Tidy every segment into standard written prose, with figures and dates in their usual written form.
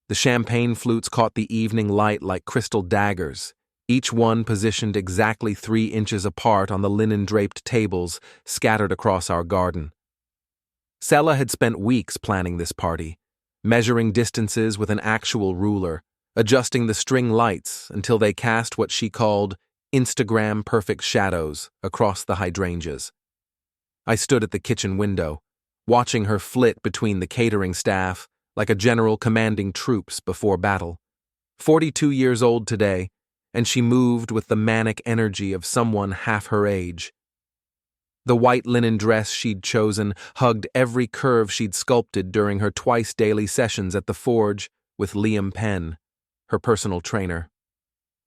The champagne flutes caught the evening light like crystal daggers, each one positioned exactly 3 inches apart on the linen-draped tables scattered across our garden. Selah had spent weeks planning this party, measuring distances with an actual ruler, adjusting the string lights until they cast what she called Instagram-perfect shadows across the hydrangeas. I stood at the kitchen window, watching her flit between the catering staff like a general commanding troops before battle. 42 years old today, and she moved with the manic energy of someone half her age. The white linen dress she'd chosen hugged every curve she'd sculpted during her twice-daily sessions at the forge with Liam Penn, her personal trainer.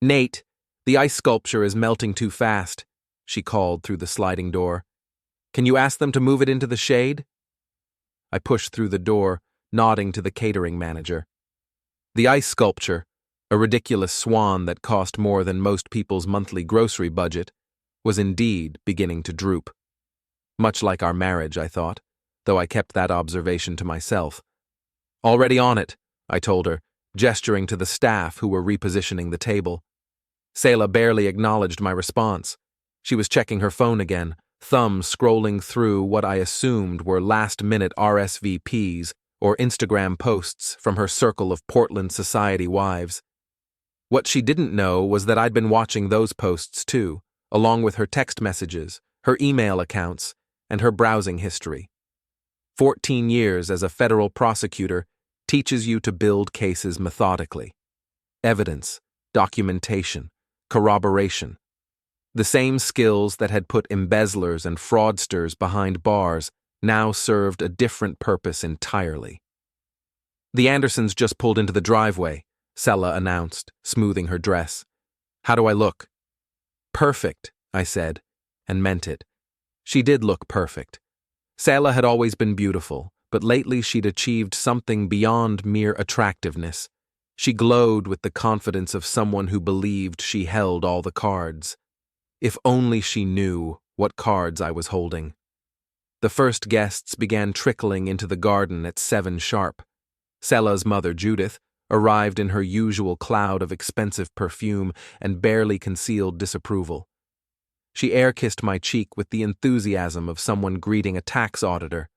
"Nate, the ice sculpture is melting too fast," she called through the sliding door. "Can you ask them to move it into the shade?" I pushed through the door, nodding to the catering manager. The ice sculpture, a ridiculous swan that cost more than most people's monthly grocery budget, was indeed beginning to droop. Much like our marriage, I thought, though I kept that observation to myself. "Already on it," I told her, gesturing to the staff who were repositioning the table. Selah barely acknowledged my response. She was checking her phone again, thumb scrolling through what I assumed were last-minute RSVPs or Instagram posts from her circle of Portland society wives. What she didn't know was that I'd been watching those posts too, along with her text messages, her email accounts, and her browsing history. 14 years as a federal prosecutor teaches you to build cases methodically. Evidence, documentation, corroboration. The same skills that had put embezzlers and fraudsters behind bars now served a different purpose entirely. "The Andersons just pulled into the driveway," Selah announced, smoothing her dress. "How do I look?" "Perfect," I said, and meant it. She did look perfect. Selah had always been beautiful, but lately she'd achieved something beyond mere attractiveness. She glowed with the confidence of someone who believed she held all the cards. If only she knew what cards I was holding. The first guests began trickling into the garden at 7 sharp. Selah's mother, Judith, arrived in her usual cloud of expensive perfume and barely concealed disapproval. She air-kissed my cheek with the enthusiasm of someone greeting a tax auditor.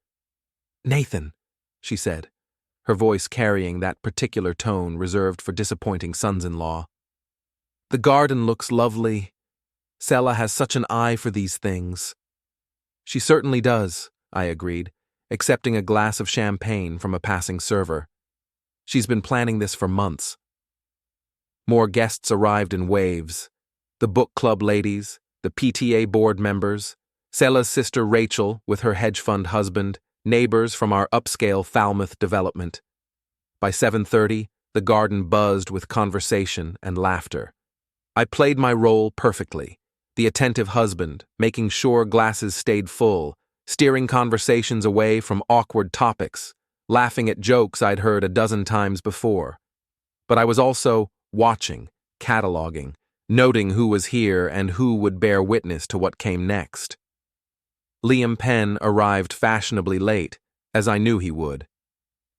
"Nathan," she said, her voice carrying that particular tone reserved for disappointing sons-in-law. "The garden looks lovely. Selah has such an eye for these things." "She certainly does," I agreed, accepting a glass of champagne from a passing server. "She's been planning this for months." More guests arrived in waves. The book club ladies, the PTA board members, Selah's sister Rachel with her hedge fund husband, neighbors from our upscale Falmouth development. By 7:30, the garden buzzed with conversation and laughter. I played my role perfectly, the attentive husband, making sure glasses stayed full, steering conversations away from awkward topics, laughing at jokes I'd heard a dozen times before. But I was also watching, cataloging, noting who was here and who would bear witness to what came next. Liam Penn arrived fashionably late, as I knew he would.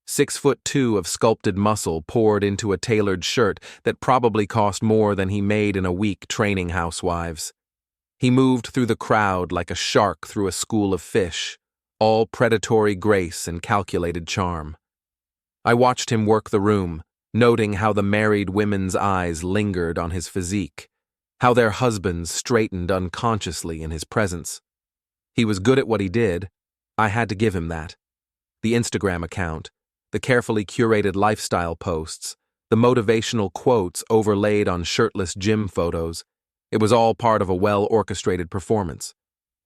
6'2" of sculpted muscle poured into a tailored shirt that probably cost more than he made in a week training housewives. He moved through the crowd like a shark through a school of fish, all predatory grace and calculated charm. I watched him work the room, noting how the married women's eyes lingered on his physique, how their husbands straightened unconsciously in his presence. He was good at what he did. I had to give him that. The Instagram account, the carefully curated lifestyle posts, the motivational quotes overlaid on shirtless gym photos, it was all part of a well-orchestrated performance.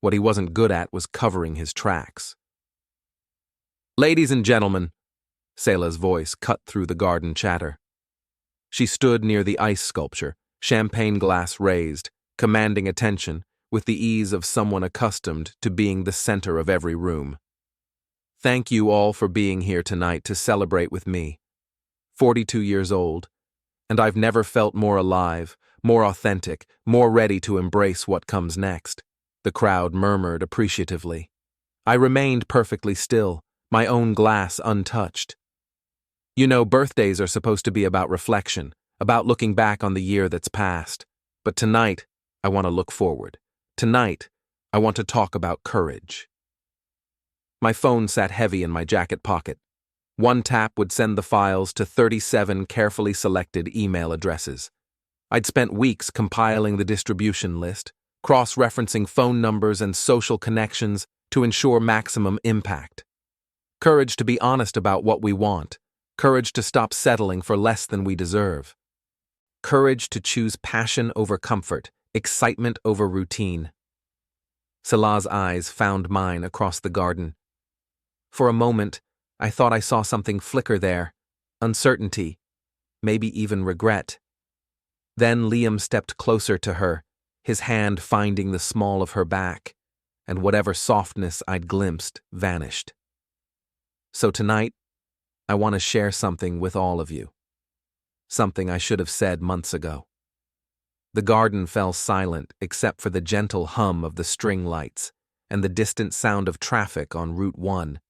What he wasn't good at was covering his tracks. "Ladies and gentlemen," Selah's voice cut through the garden chatter. She stood near the ice sculpture, champagne glass raised, commanding attention, with the ease of someone accustomed to being the center of every room. "Thank you all for being here tonight to celebrate with me. 42 years old, and I've never felt more alive, more authentic, more ready to embrace what comes next," the crowd murmured appreciatively. I remained perfectly still, my own glass untouched. You know, birthdays are supposed to be about reflection, about looking back on the year that's passed. But tonight, I want to look forward. Tonight, I want to talk about courage. My phone sat heavy in my jacket pocket. One tap would send the files to 37 carefully selected email addresses. I'd spent weeks compiling the distribution list, cross-referencing phone numbers and social connections to ensure maximum impact. Courage to be honest about what we want. Courage to stop settling for less than we deserve. Courage to choose passion over comfort, excitement over routine. Selah's eyes found mine across the garden. For a moment, I thought I saw something flicker there. Uncertainty, maybe even regret. Then Liam stepped closer to her, his hand finding the small of her back, and whatever softness I'd glimpsed vanished. So tonight, I want to share something with all of you. Something I should have said months ago. The garden fell silent except for the gentle hum of the string lights and the distant sound of traffic on Route 1.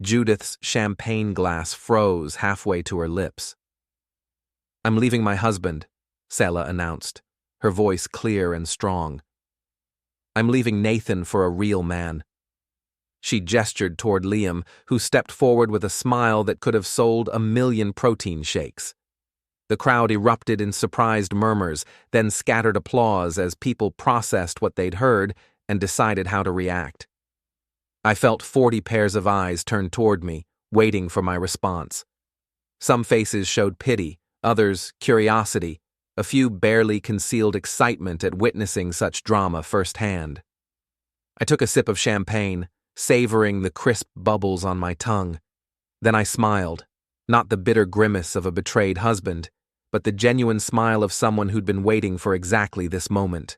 Judith's champagne glass froze halfway to her lips. "I'm leaving my husband," Selah announced, her voice clear and strong. "I'm leaving Nathan for a real man." She gestured toward Liam, who stepped forward with a smile that could have sold 1,000,000 protein shakes. The crowd erupted in surprised murmurs, then scattered applause as people processed what they'd heard and decided how to react. I felt 40 pairs of eyes turn toward me, waiting for my response. Some faces showed pity, others curiosity, a few barely concealed excitement at witnessing such drama firsthand. I took a sip of champagne, savoring the crisp bubbles on my tongue. Then I smiled, not the bitter grimace of a betrayed husband, but the genuine smile of someone who'd been waiting for exactly this moment.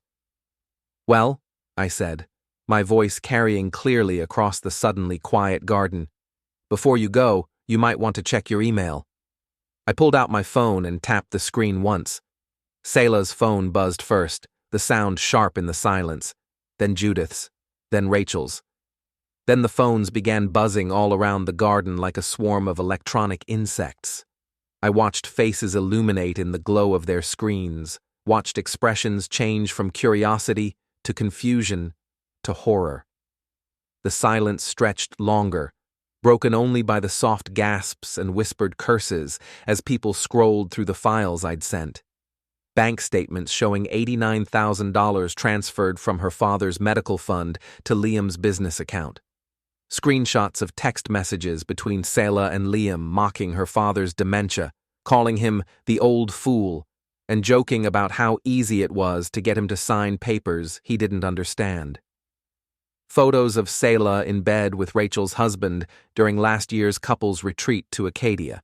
"Well," I said, my voice carrying clearly across the suddenly quiet garden, "before you go, you might want to check your email." I pulled out my phone and tapped the screen once. Selah's phone buzzed first, the sound sharp in the silence, then Judith's, then Rachel's. Then the phones began buzzing all around the garden like a swarm of electronic insects. I watched faces illuminate in the glow of their screens, watched expressions change from curiosity to confusion to horror. The silence stretched longer, broken only by the soft gasps and whispered curses as people scrolled through the files I'd sent. Bank statements showing $89,000 transferred from her father's medical fund to Liam's business account. Screenshots of text messages between Selah and Liam mocking her father's dementia, calling him the old fool, and joking about how easy it was to get him to sign papers he didn't understand. Photos of Selah in bed with Rachel's husband during last year's couple's retreat to Acadia.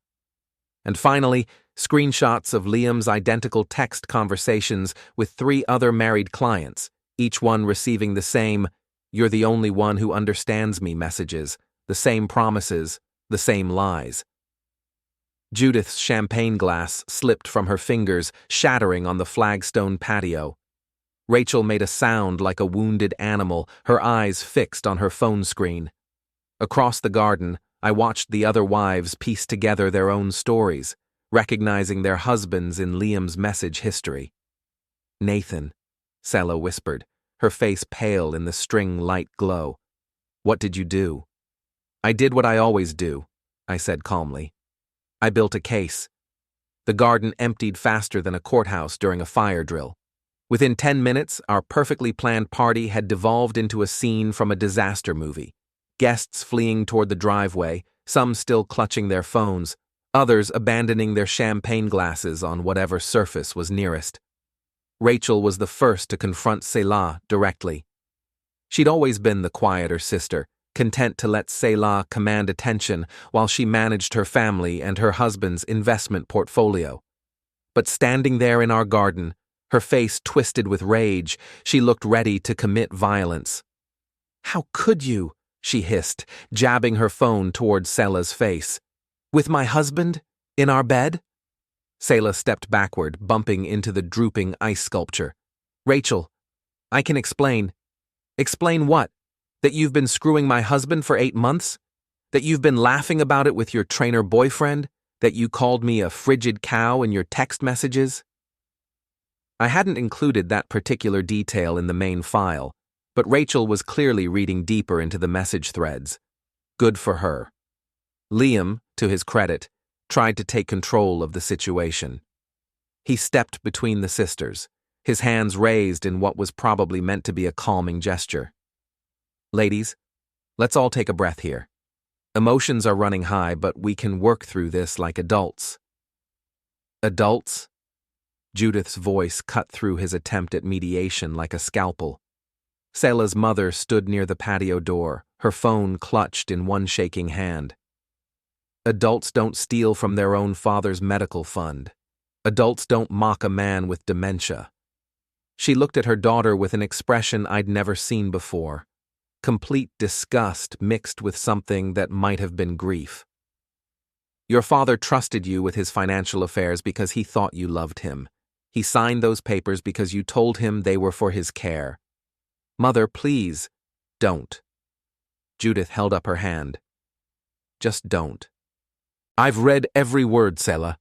And finally, screenshots of Liam's identical text conversations with 3 other married clients, each one receiving the same "you're the only one who understands me" messages, the same promises, the same lies. Judith's champagne glass slipped from her fingers, shattering on the flagstone patio. Rachel made a sound like a wounded animal, her eyes fixed on her phone screen. Across the garden, I watched the other wives piece together their own stories, recognizing their husbands in Liam's message history. "Nathan," Selah whispered, her face pale in the string light glow. "What did you do?" "I did what I always do," I said calmly. "I built a case." The garden emptied faster than a courthouse during a fire drill. Within 10 minutes, our perfectly planned party had devolved into a scene from a disaster movie. Guests fleeing toward the driveway, some still clutching their phones, others abandoning their champagne glasses on whatever surface was nearest. Rachel was the first to confront Selah directly. She'd always been the quieter sister, content to let Selah command attention while she managed her family and her husband's investment portfolio. But standing there in our garden, her face twisted with rage, she looked ready to commit violence. "How could you?" she hissed, jabbing her phone toward Selah's face. "With my husband? In our bed?" Selah stepped backward, bumping into the drooping ice sculpture. "Rachel, I can explain." "Explain what? That you've been screwing my husband for 8 months? That you've been laughing about it with your trainer boyfriend? That you called me a frigid cow in your text messages? I hadn't included that particular detail in the main file, but Rachel was clearly reading deeper into the message threads. Good for her. Liam, to his credit, tried to take control of the situation. He stepped between the sisters, his hands raised in what was probably meant to be a calming gesture. Ladies, let's all take a breath here. Emotions are running high, but we can work through this like adults. Adults? Judith's voice cut through his attempt at mediation like a scalpel. Selah's mother stood near the patio door, her phone clutched in one shaking hand. Adults don't steal from their own father's medical fund. Adults don't mock a man with dementia. She looked at her daughter with an expression I'd never seen before. Complete disgust mixed with something that might have been grief. Your father trusted you with his financial affairs because he thought you loved him. He signed those papers because you told him they were for his care. Mother, please, don't. Judith held up her hand. Just don't. I've read every word, Selah.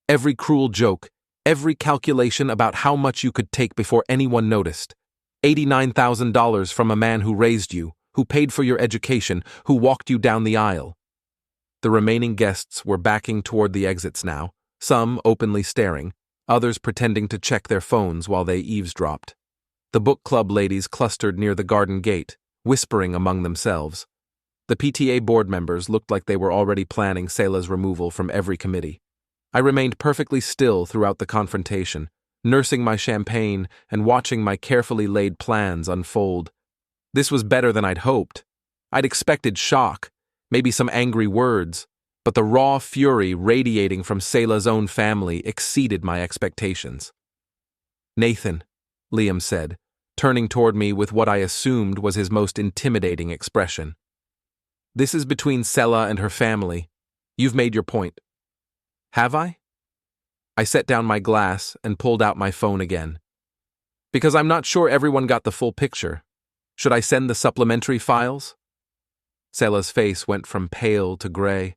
Every cruel joke, every calculation about how much you could take before anyone noticed. $89,000 from a man who raised you, who paid for your education, who walked you down the aisle. The remaining guests were backing toward the exits now, some openly staring, others pretending to check their phones while they eavesdropped. The book club ladies clustered near the garden gate, whispering among themselves. The PTA board members looked like they were already planning Selah's removal from every committee. I remained perfectly still throughout the confrontation, nursing my champagne and watching my carefully laid plans unfold. This was better than I'd hoped. I'd expected shock, maybe some angry words, but the raw fury radiating from Selah's own family exceeded my expectations. Nathan, Liam said, turning toward me with what I assumed was his most intimidating expression. This is between Selah and her family. You've made your point. Have I? I set down my glass and pulled out my phone again. Because I'm not sure everyone got the full picture. Should I send the supplementary files? Selah's face went from pale to gray.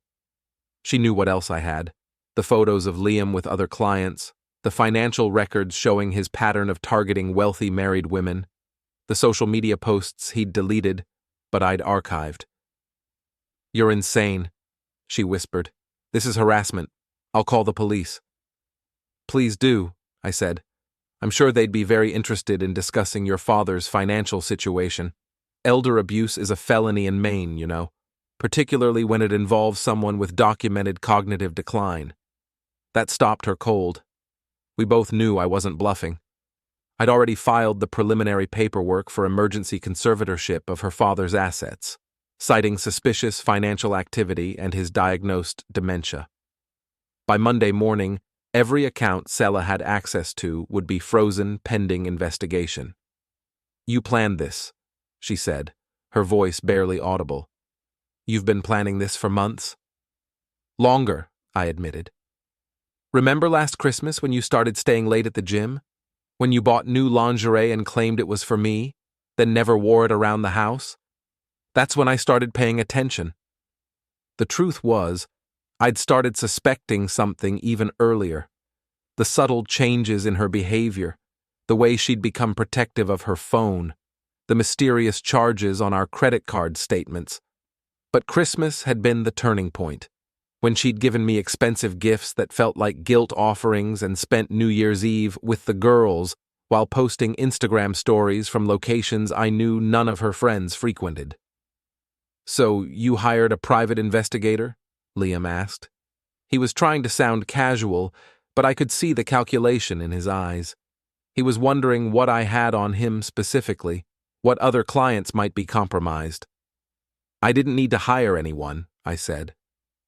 She knew what else I had. The photos of Liam with other clients, the financial records showing his pattern of targeting wealthy married women, the social media posts he'd deleted, but I'd archived. You're insane, she whispered. This is harassment. I'll call the police. Please do, I said. I'm sure they'd be very interested in discussing your father's financial situation. Elder abuse is a felony in Maine, you know, particularly when it involves someone with documented cognitive decline. That stopped her cold. We both knew I wasn't bluffing. I'd already filed the preliminary paperwork for emergency conservatorship of her father's assets, citing suspicious financial activity and his diagnosed dementia. By Monday morning, every account Selah had access to would be frozen pending investigation. You planned this, she said, her voice barely audible. You've been planning this for months? Longer, I admitted. Remember last Christmas when you started staying late at the gym? When you bought new lingerie and claimed it was for me, then never wore it around the house? That's when I started paying attention. The truth was, I'd started suspecting something even earlier. The subtle changes in her behavior, the way she'd become protective of her phone, the mysterious charges on our credit card statements. But Christmas had been the turning point, when she'd given me expensive gifts that felt like guilt offerings and spent New Year's Eve with the girls while posting Instagram stories from locations I knew none of her friends frequented. So you hired a private investigator? Liam asked. He was trying to sound casual, but I could see the calculation in his eyes. He was wondering what I had on him specifically, what other clients might be compromised. I didn't need to hire anyone, I said.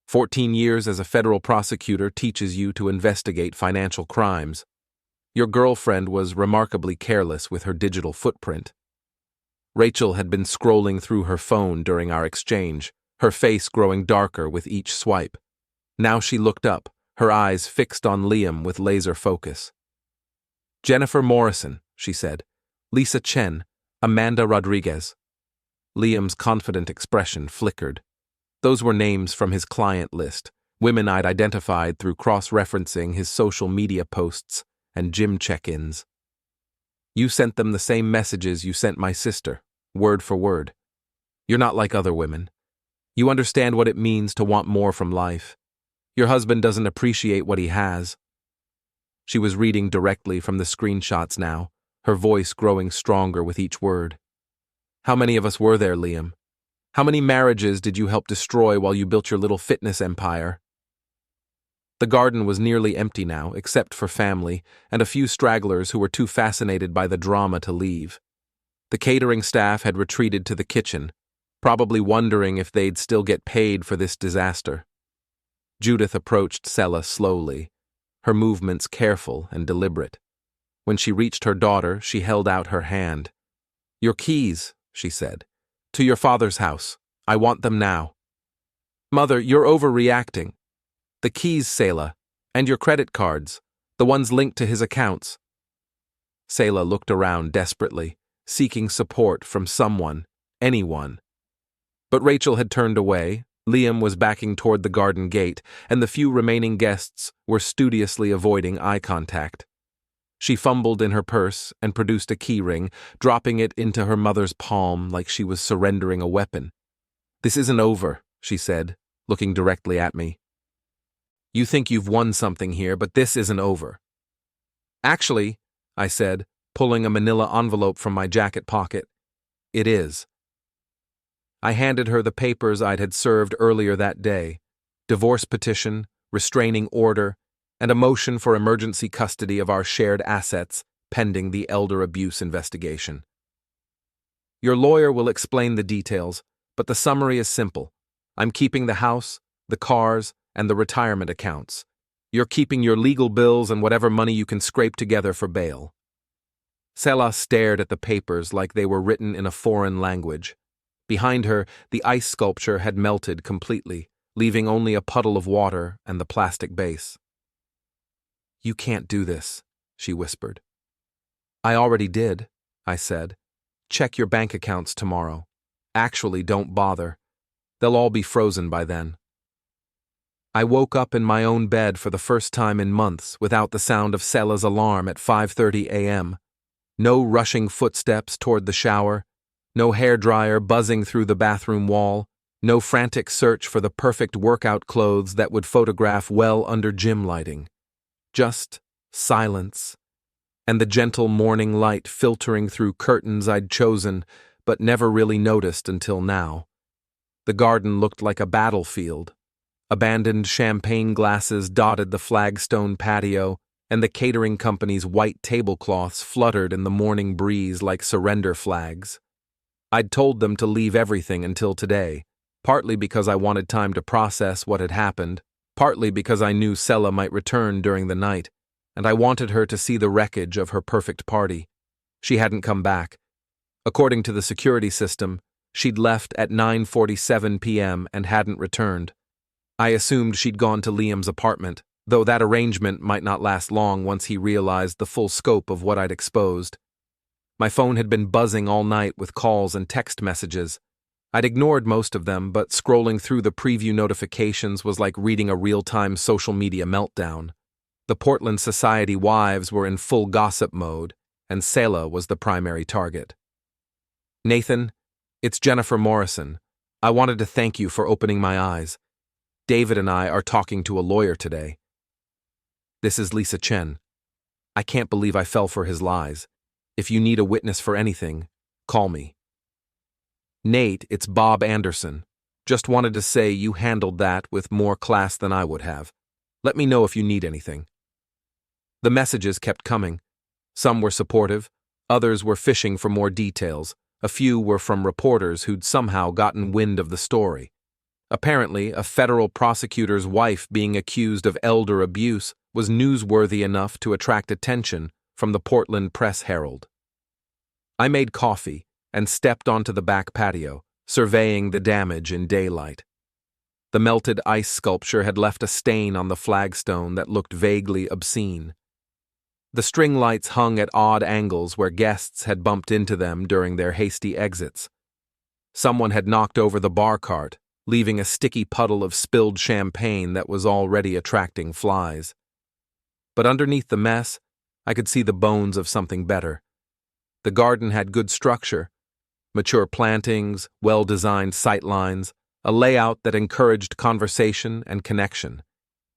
14 years as a federal prosecutor teaches you to investigate financial crimes. Your girlfriend was remarkably careless with her digital footprint. Rachel had been scrolling through her phone during our exchange, her face growing darker with each swipe. Now she looked up, her eyes fixed on Liam with laser focus. Jennifer Morrison, she said. Lisa Chen, Amanda Rodriguez. Liam's confident expression flickered. Those were names from his client list, women I'd identified through cross-referencing his social media posts and gym check-ins. You sent them the same messages you sent my sister, word for word. You're not like other women. You understand what it means to want more from life. Your husband doesn't appreciate what he has. She was reading directly from the screenshots now, her voice growing stronger with each word. How many of us were there, Liam? How many marriages did you help destroy while you built your little fitness empire? The garden was nearly empty now, except for family and a few stragglers who were too fascinated by the drama to leave. The catering staff had retreated to the kitchen, probably wondering if they'd still get paid for this disaster. Judith approached Selah slowly, her movements careful and deliberate. When she reached her daughter, she held out her hand. "Your keys," she said. "To your father's house. I want them now." "Mother, you're overreacting. The keys, Selah, and your credit cards, the ones linked to his accounts." Selah looked around desperately, seeking support from someone, anyone. But Rachel had turned away, Liam was backing toward the garden gate, and the few remaining guests were studiously avoiding eye contact. She fumbled in her purse and produced a key ring, dropping it into her mother's palm like she was surrendering a weapon. "This isn't over," she said, looking directly at me. "You think you've won something here, but this isn't over." "Actually," I said, pulling a manila envelope from my jacket pocket, "it is." I handed her the papers I'd had served earlier that day: divorce petition, restraining order, and a motion for emergency custody of our shared assets pending the elder abuse investigation. "Your lawyer will explain the details, but the summary is simple. I'm keeping the house, the cars, and the retirement accounts. You're keeping your legal bills and whatever money you can scrape together for bail." Selah stared at the papers like they were written in a foreign language. Behind her, the ice sculpture had melted completely, leaving only a puddle of water and the plastic base. "You can't do this," she whispered. "I already did," I said. "Check your bank accounts tomorrow. Actually, don't bother. They'll all be frozen by then." I woke up in my own bed for the first time in months without the sound of Selah's alarm at 5:30 a.m. No rushing footsteps toward the shower, no hairdryer buzzing through the bathroom wall, no frantic search for the perfect workout clothes that would photograph well under gym lighting. Just silence, and the gentle morning light filtering through curtains I'd chosen but never really noticed until now. The garden looked like a battlefield. Abandoned champagne glasses dotted the flagstone patio, and the catering company's white tablecloths fluttered in the morning breeze like surrender flags. I'd told them to leave everything until today, partly because I wanted time to process what had happened, partly because I knew Selah might return during the night, and I wanted her to see the wreckage of her perfect party. She hadn't come back. According to the security system, she'd left at 9:47 p.m. and hadn't returned. I assumed she'd gone to Liam's apartment, though that arrangement might not last long once he realized the full scope of what I'd exposed. My phone had been buzzing all night with calls and text messages. I'd ignored most of them, but scrolling through the preview notifications was like reading a real-time social media meltdown. The Portland Society wives were in full gossip mode, and Selah was the primary target. "Nathan, it's Jennifer Morrison. I wanted to thank you for opening my eyes. David and I are talking to a lawyer today. This is Lisa Chen. I can't believe I fell for his lies. If you need a witness for anything, call me." "Nate, it's Bob Anderson. Just wanted to say you handled that with more class than I would have. Let me know if you need anything." The messages kept coming. Some were supportive, others were fishing for more details. A few were from reporters who'd somehow gotten wind of the story. Apparently, a federal prosecutor's wife being accused of elder abuse was newsworthy enough to attract attention from the Portland Press-Herald. I made coffee and stepped onto the back patio, surveying the damage in daylight. The melted ice sculpture had left a stain on the flagstone that looked vaguely obscene. The string lights hung at odd angles where guests had bumped into them during their hasty exits. Someone had knocked over the bar cart, leaving a sticky puddle of spilled champagne that was already attracting flies. But underneath the mess, I could see the bones of something better. The garden had good structure, mature plantings, well-designed sightlines, a layout that encouraged conversation and connection.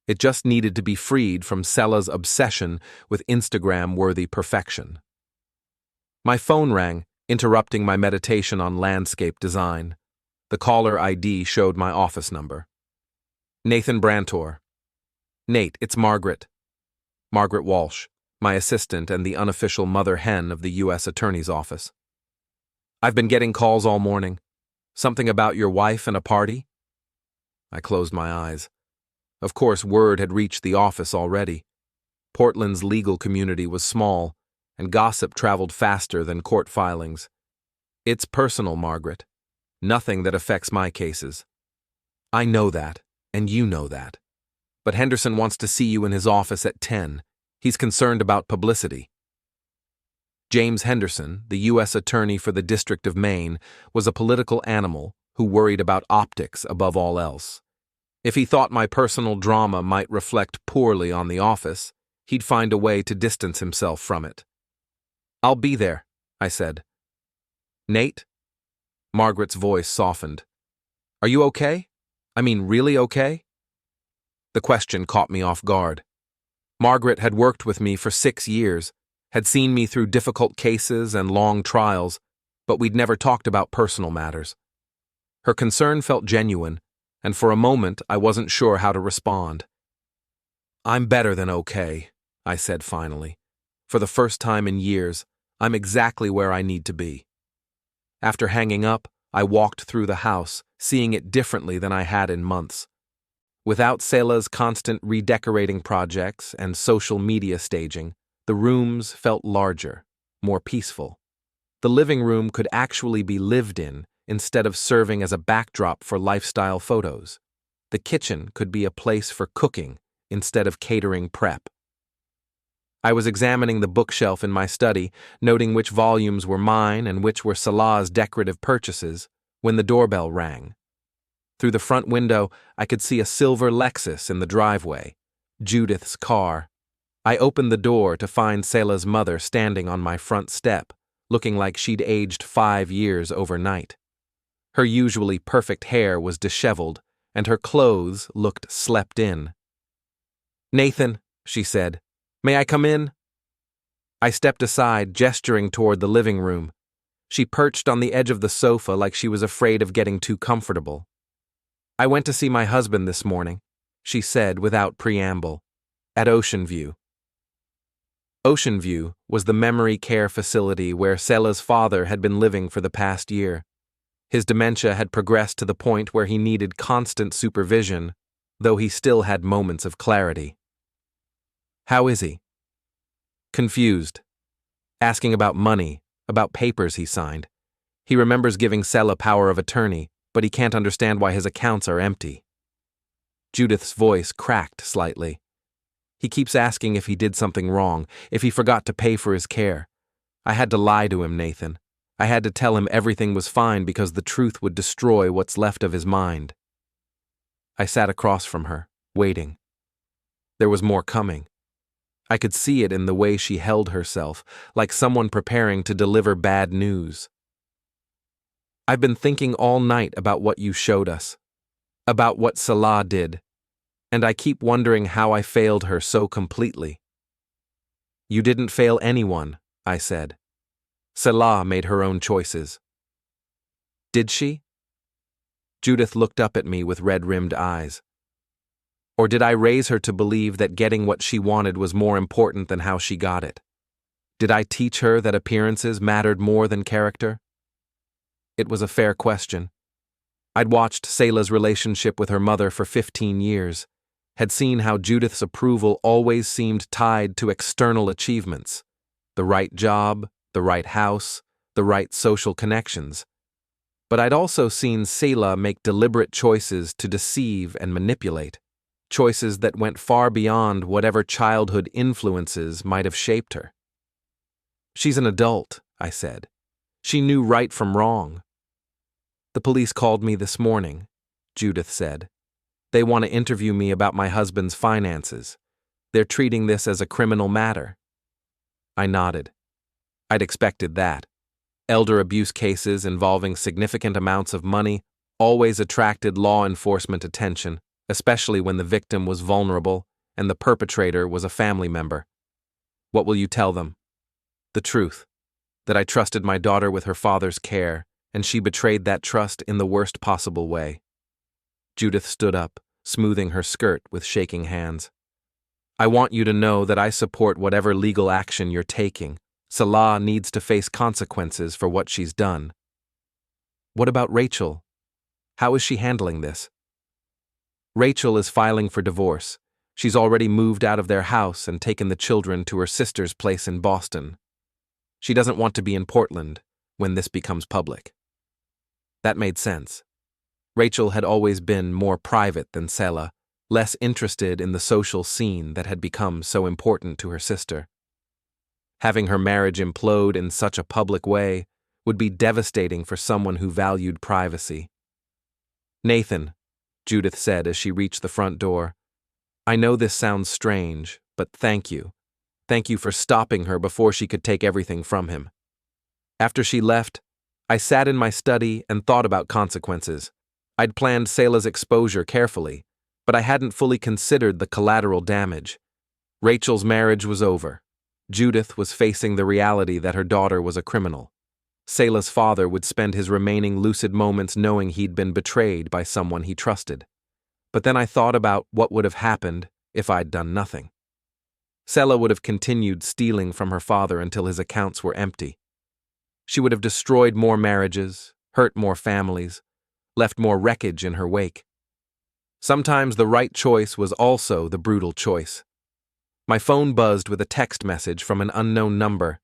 It just needed to be freed from Selah's obsession with Instagram-worthy perfection. My phone rang, interrupting my meditation on landscape design. The caller ID showed my office number. Nathan Brantor. Nate, it's Margaret. Margaret Walsh, my assistant and the unofficial mother hen of the U.S. Attorney's Office. I've been getting calls all morning. Something about your wife and a party? I closed my eyes. Of course, word had reached the office already. Portland's legal community was small, and gossip traveled faster than court filings. It's personal, Margaret. Nothing that affects my cases. I know that, and you know that. But Henderson wants to see you in his office at 10. He's concerned about publicity. James Henderson, the U.S. Attorney for the District of Maine, was a political animal who worried about optics above all else. If he thought my personal drama might reflect poorly on the office, he'd find a way to distance himself from it. I'll be there, I said. Nate? Margaret's voice softened. Are you okay? I mean, really okay? The question caught me off guard. Margaret had worked with me for 6 years, had seen me through difficult cases and long trials, but we'd never talked about personal matters. Her concern felt genuine, and for a moment I wasn't sure how to respond. I'm better than okay, I said finally. For the first time in years, I'm exactly where I need to be. After hanging up, I walked through the house, seeing it differently than I had in months. Without Selah's constant redecorating projects and social media staging, the rooms felt larger, more peaceful. The living room could actually be lived in instead of serving as a backdrop for lifestyle photos. The kitchen could be a place for cooking instead of catering prep. I was examining the bookshelf in my study, noting which volumes were mine and which were Selah's decorative purchases, when the doorbell rang. Through the front window, I could see a silver Lexus in the driveway, Judith's car. I opened the door to find Selah's mother standing on my front step, looking like she'd aged 5 years overnight. Her usually perfect hair was disheveled, and her clothes looked slept in. Nathan, she said, may I come in? I stepped aside, gesturing toward the living room. She perched on the edge of the sofa like she was afraid of getting too comfortable. I went to see my husband this morning, she said without preamble, at Ocean View. Ocean View was the memory care facility where Selah's father had been living for the past year. His dementia had progressed to the point where he needed constant supervision, though he still had moments of clarity. How is he? Confused. Asking about money, about papers he signed. He remembers giving Selah power of attorney, but he can't understand why his accounts are empty. Judith's voice cracked slightly. He keeps asking if he did something wrong, if he forgot to pay for his care. I had to lie to him, Nathan. I had to tell him everything was fine because the truth would destroy what's left of his mind. I sat across from her, waiting. There was more coming. I could see it in the way she held herself, like someone preparing to deliver bad news. I've been thinking all night about what you showed us, about what Selah did, and I keep wondering how I failed her so completely. You didn't fail anyone, I said. Selah made her own choices. Did she? Judith looked up at me with red-rimmed eyes. Or did I raise her to believe that getting what she wanted was more important than how she got it? Did I teach her that appearances mattered more than character? It was a fair question. I'd watched Selah's relationship with her mother for 15 years, had seen how Judith's approval always seemed tied to external achievements, the right job, the right house, the right social connections. But I'd also seen Selah make deliberate choices to deceive and manipulate, choices that went far beyond whatever childhood influences might have shaped her. She's an adult, I said. She knew right from wrong. The police called me this morning. Judith said. They want to interview me about my husband's finances. They're treating this as a criminal matter. I nodded. I'd expected that. Elder abuse cases involving significant amounts of money always attracted law enforcement attention, especially when the victim was vulnerable and the perpetrator was a family member. What will you tell them? The truth. That I trusted my daughter with her father's care, and she betrayed that trust in the worst possible way. Judith stood up, smoothing her skirt with shaking hands. I want you to know that I support whatever legal action you're taking. Selah needs to face consequences for what she's done. What about Rachel? How is she handling this? Rachel is filing for divorce. She's already moved out of their house and taken the children to her sister's place in Boston. She doesn't want to be in Portland when this becomes public. That made sense. Rachel had always been more private than Selah, less interested in the social scene that had become so important to her sister. Having her marriage implode in such a public way would be devastating for someone who valued privacy. Nathan, Judith said as she reached the front door, I know this sounds strange, but thank you. Thank you for stopping her before she could take everything from him. After she left, I sat in my study and thought about consequences. I'd planned Selah's exposure carefully, but I hadn't fully considered the collateral damage. Rachel's marriage was over. Judith was facing the reality that her daughter was a criminal. Selah's father would spend his remaining lucid moments knowing he'd been betrayed by someone he trusted. But then I thought about what would have happened if I'd done nothing. Selah would have continued stealing from her father until his accounts were empty. She would have destroyed more marriages, hurt more families, left more wreckage in her wake. Sometimes the right choice was also the brutal choice. My phone buzzed with a text message from an unknown number.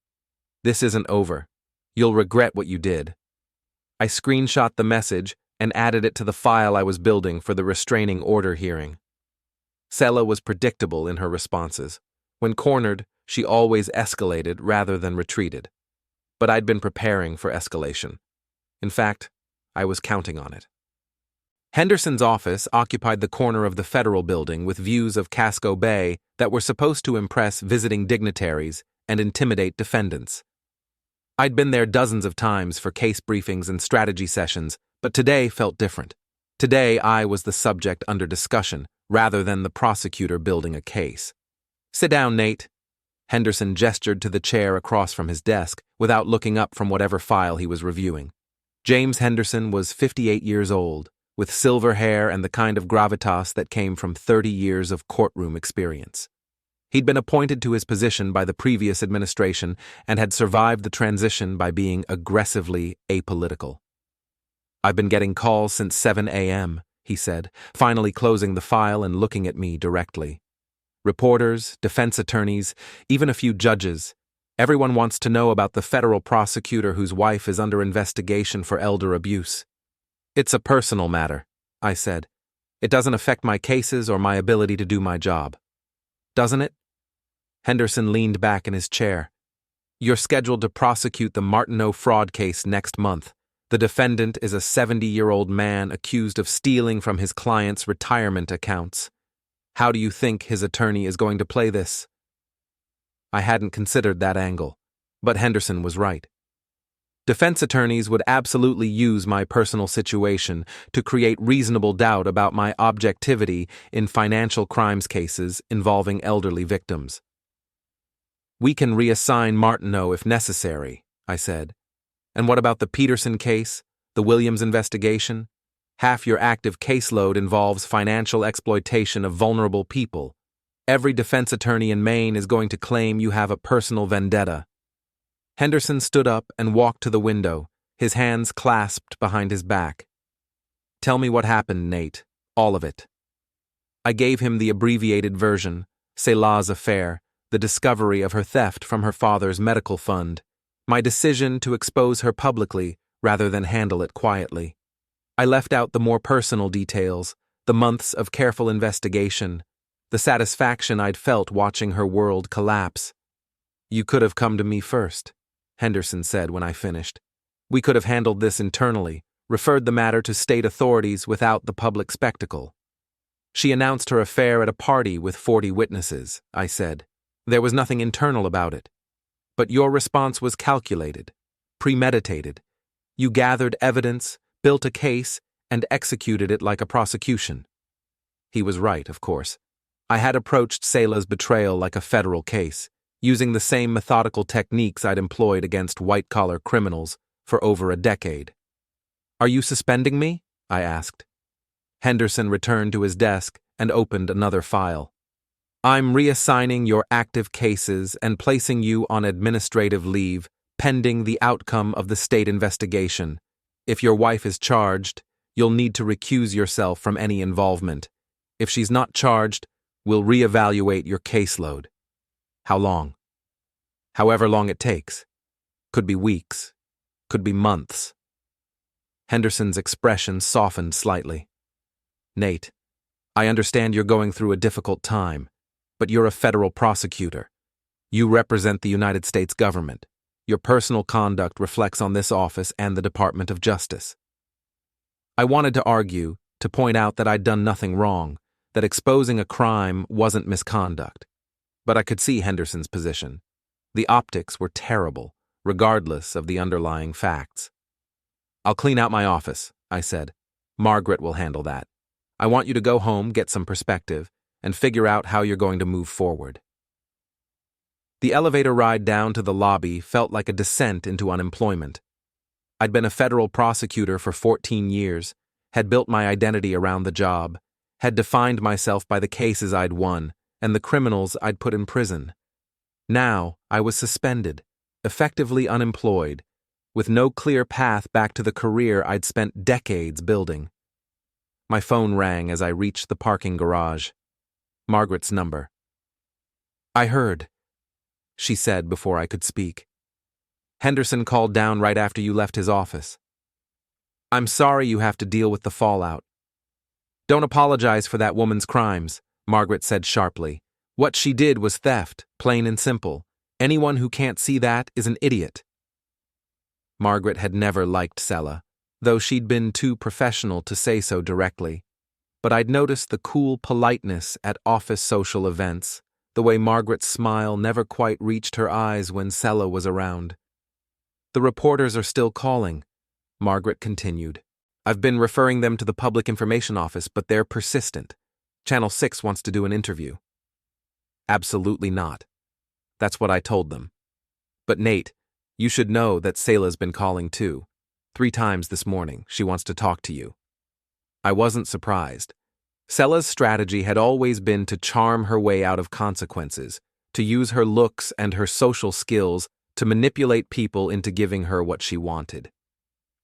This isn't over. You'll regret what you did. I screenshot the message and added it to the file I was building for the restraining order hearing. Selah was predictable in her responses. When cornered, she always escalated rather than retreated. But I'd been preparing for escalation. In fact, I was counting on it. Henderson's office occupied the corner of the federal building with views of Casco Bay that were supposed to impress visiting dignitaries and intimidate defendants. I'd been there dozens of times for case briefings and strategy sessions, but today felt different. Today I was the subject under discussion, rather than the prosecutor building a case. Sit down, Nate. Henderson gestured to the chair across from his desk without looking up from whatever file he was reviewing. James Henderson was 58 years old, with silver hair and the kind of gravitas that came from 30 years of courtroom experience. He'd been appointed to his position by the previous administration and had survived the transition by being aggressively apolitical. I've been getting calls since 7 a.m., he said, finally closing the file and looking at me directly. Reporters, defense attorneys, even a few judges. Everyone wants to know about the federal prosecutor whose wife is under investigation for elder abuse. It's a personal matter, I said. It doesn't affect my cases or my ability to do my job. Doesn't it? Henderson leaned back in his chair. You're scheduled to prosecute the Martineau fraud case next month. The defendant is a 70-year-old man accused of stealing from his client's retirement accounts. How do you think his attorney is going to play this? I hadn't considered that angle, but Henderson was right. Defense attorneys would absolutely use my personal situation to create reasonable doubt about my objectivity in financial crimes cases involving elderly victims. We can reassign Martineau if necessary, I said. And what about the Peterson case, the Williams investigation? Half your active caseload involves financial exploitation of vulnerable people. Every defense attorney in Maine is going to claim you have a personal vendetta. Henderson stood up and walked to the window, his hands clasped behind his back. Tell me what happened, Nate. All of it. I gave him the abbreviated version, Selah's affair, the discovery of her theft from her father's medical fund, my decision to expose her publicly rather than handle it quietly. I left out the more personal details, the months of careful investigation, the satisfaction I'd felt watching her world collapse. You could have come to me first, Henderson said when I finished. We could have handled this internally, referred the matter to state authorities without the public spectacle. She announced her affair at a party with 40 witnesses, I said. There was nothing internal about it. But your response was calculated, premeditated. You gathered evidence, built a case, and executed it like a prosecution. He was right, of course. I had approached Selah's betrayal like a federal case, using the same methodical techniques I'd employed against white-collar criminals for over a decade. Are you suspending me? I asked. Henderson returned to his desk and opened another file. I'm reassigning your active cases and placing you on administrative leave pending the outcome of the state investigation. If your wife is charged, you'll need to recuse yourself from any involvement. If she's not charged, we'll reevaluate your caseload. How long? However long it takes. Could be weeks. Could be months. Henderson's expression softened slightly. Nate, I understand you're going through a difficult time, but you're a federal prosecutor. You represent the United States government. Your personal conduct reflects on this office and the Department of Justice. I wanted to argue, to point out that I'd done nothing wrong, that exposing a crime wasn't misconduct. But I could see Henderson's position. The optics were terrible, regardless of the underlying facts. I'll clean out my office, I said. Margaret will handle that. I want you to go home, get some perspective, and figure out how you're going to move forward. The elevator ride down to the lobby felt like a descent into unemployment. I'd been a federal prosecutor for 14 years, had built my identity around the job, had defined myself by the cases I'd won and the criminals I'd put in prison. Now I was suspended, effectively unemployed, with no clear path back to the career I'd spent decades building. My phone rang as I reached the parking garage. Margaret's number. I heard, she said before I could speak. Henderson called down right after you left his office. I'm sorry you have to deal with the fallout. Don't apologize for that woman's crimes, Margaret said sharply. What she did was theft, plain and simple. Anyone who can't see that is an idiot. Margaret had never liked Selah, though she'd been too professional to say so directly. But I'd noticed the cool politeness at office social events, the way Margaret's smile never quite reached her eyes when Selah was around. The reporters are still calling, Margaret continued. I've been referring them to the Public Information Office, but they're persistent. Channel 6 wants to do an interview. Absolutely not. That's what I told them. But Nate, you should know that Selah's been calling too. 3 times this morning, she wants to talk to you. I wasn't surprised. Selah's strategy had always been to charm her way out of consequences, to use her looks and her social skills to manipulate people into giving her what she wanted.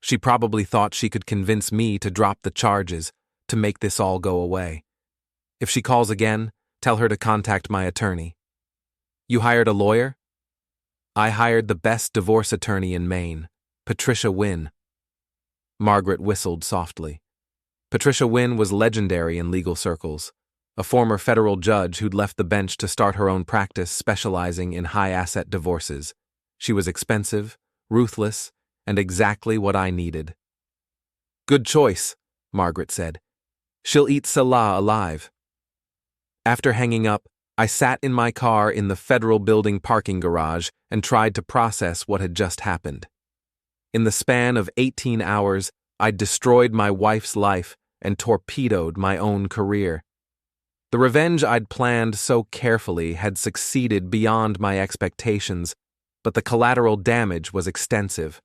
She probably thought she could convince me to drop the charges, to make this all go away. If she calls again, tell her to contact my attorney. You hired a lawyer? I hired the best divorce attorney in Maine, Patricia Wynn. Margaret whistled softly. Patricia Wynn was legendary in legal circles, a former federal judge who'd left the bench to start her own practice specializing in high-asset divorces. She was expensive, ruthless, and exactly what I needed. Good choice, Margaret said. She'll eat Selah alive. After hanging up, I sat in my car in the federal building parking garage and tried to process what had just happened. In the span of 18 hours, I'd destroyed my wife's life and torpedoed my own career. The revenge I'd planned so carefully had succeeded beyond my expectations, but the collateral damage was extensive.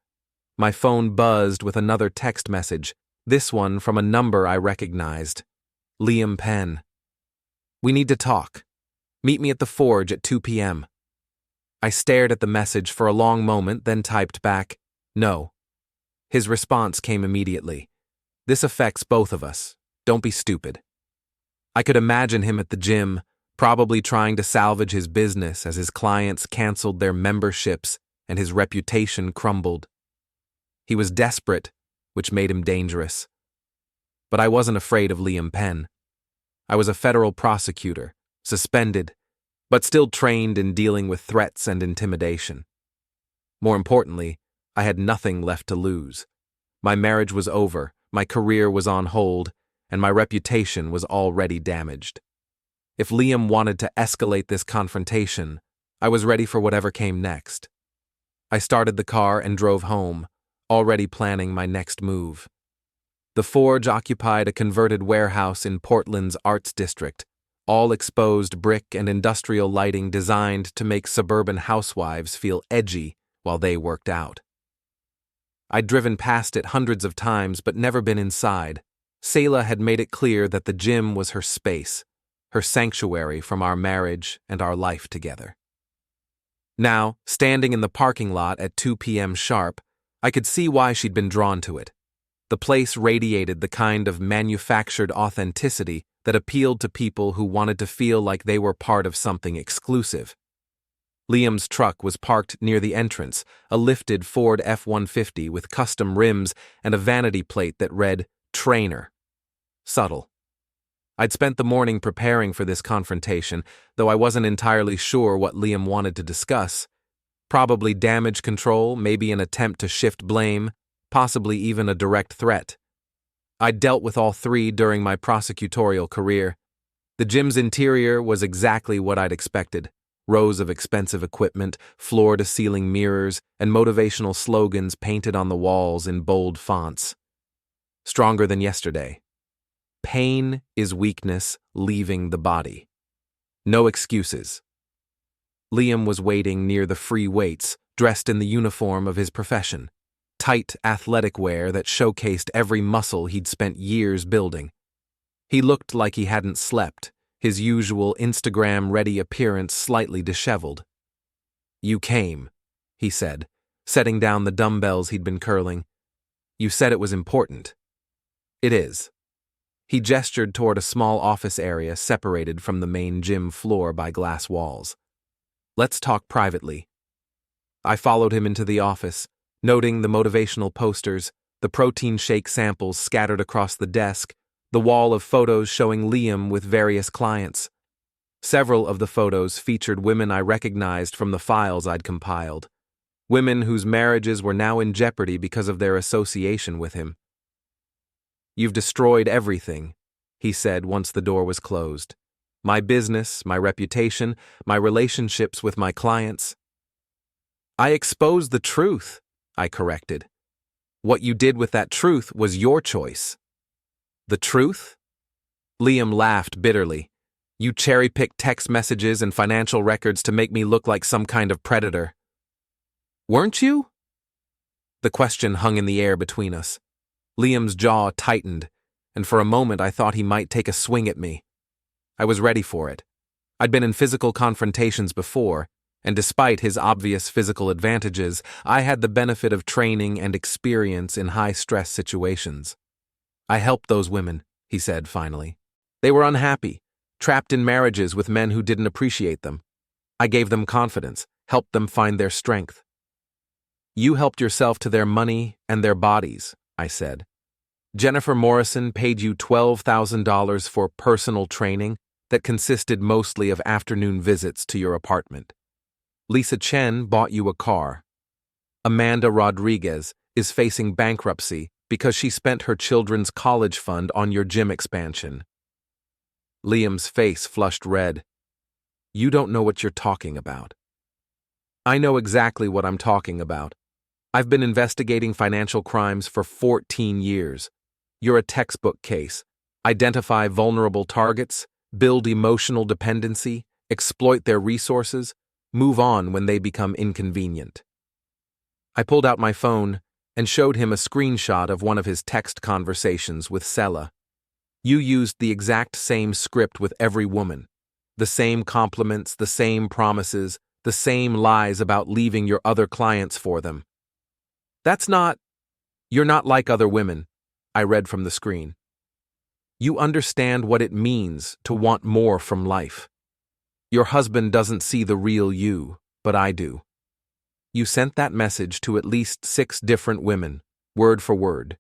My phone buzzed with another text message, this one from a number I recognized. Liam Penn. We need to talk. Meet me at the Forge at 2 p.m. I stared at the message for a long moment, then typed back, no. His response came immediately. This affects both of us. Don't be stupid. I could imagine him at the gym, probably trying to salvage his business as his clients canceled their memberships and his reputation crumbled. He was desperate, which made him dangerous. But I wasn't afraid of Liam Penn. I was a federal prosecutor, suspended, but still trained in dealing with threats and intimidation. More importantly, I had nothing left to lose. My marriage was over, my career was on hold, and my reputation was already damaged. If Liam wanted to escalate this confrontation, I was ready for whatever came next. I started the car and drove home, already planning my next move. The Forge occupied a converted warehouse in Portland's Arts District, all exposed brick and industrial lighting designed to make suburban housewives feel edgy while they worked out. I'd driven past it hundreds of times but never been inside. Selah had made it clear that the gym was her space, her sanctuary from our marriage and our life together. Now, standing in the parking lot at 2 p.m. sharp, I could see why she'd been drawn to it. The place radiated the kind of manufactured authenticity that appealed to people who wanted to feel like they were part of something exclusive. Liam's truck was parked near the entrance, a lifted Ford F-150 with custom rims and a vanity plate that read, "Trainer." Subtle. I'd spent the morning preparing for this confrontation, though I wasn't entirely sure what Liam wanted to discuss. Probably damage control, maybe an attempt to shift blame, possibly even a direct threat. I'd dealt with all three during my prosecutorial career. The gym's interior was exactly what I'd expected. Rows of expensive equipment, floor-to-ceiling mirrors, and motivational slogans painted on the walls in bold fonts. Stronger than yesterday. Pain is weakness leaving the body. No excuses. Liam was waiting near the free weights, dressed in the uniform of his profession. Tight athletic wear that showcased every muscle he'd spent years building. He looked like he hadn't slept, his usual Instagram-ready appearance slightly disheveled. "You came," he said, setting down the dumbbells he'd been curling. "You said it was important." "It is." He gestured toward a small office area separated from the main gym floor by glass walls. "Let's talk privately." I followed him into the office, noting the motivational posters, the protein shake samples scattered across the desk, the wall of photos showing Liam with various clients. Several of the photos featured women I recognized from the files I'd compiled, women whose marriages were now in jeopardy because of their association with him. "You've destroyed everything," he said once the door was closed. "My business, my reputation, my relationships with my clients." "I exposed the truth," I corrected. "What you did with that truth was your choice." "The truth?" Liam laughed bitterly. "You cherry-picked text messages and financial records to make me look like some kind of predator." "Weren't you?" The question hung in the air between us. Liam's jaw tightened, and for a moment I thought he might take a swing at me. I was ready for it. I'd been in physical confrontations before, and despite his obvious physical advantages, I had the benefit of training and experience in high-stress situations. "I helped those women," he said finally. "They were unhappy, trapped in marriages with men who didn't appreciate them. I gave them confidence, helped them find their strength." "You helped yourself to their money and their bodies," I said. "Jennifer Morrison paid you $12,000 for personal training that consisted mostly of afternoon visits to your apartment. Lisa Chen bought you a car. Amanda Rodriguez is facing bankruptcy because she spent her children's college fund on your gym expansion." Liam's face flushed red. "You don't know what you're talking about." "I know exactly what I'm talking about. I've been investigating financial crimes for 14 years. You're a textbook case. Identify vulnerable targets, build emotional dependency, exploit their resources, move on when they become inconvenient." I pulled out my phone and showed him a screenshot of one of his text conversations with Selah. "You used the exact same script with every woman. The same compliments, the same promises, the same lies about leaving your other clients for them. You're not like other women," I read from the screen. "You understand what it means to want more from life. Your husband doesn't see the real you, but I do. You sent that message to at least 6 different women, word for word."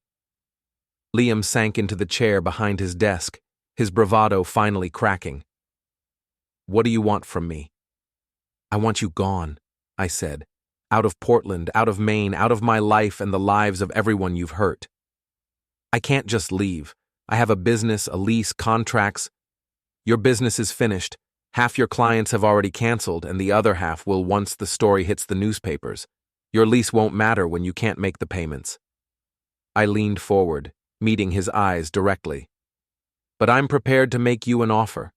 Liam sank into the chair behind his desk, his bravado finally cracking. "What do you want from me?" "I want you gone," I said. "Out of Portland, out of Maine, out of my life and the lives of everyone you've hurt." I can't just leave. I have a business, a lease, contracts. Your business is finished. Half your clients have already canceled, and the other half will once the story hits the newspapers. Your lease won't matter when you can't make the payments. I leaned forward, meeting his eyes directly. But I'm prepared to make you an offer.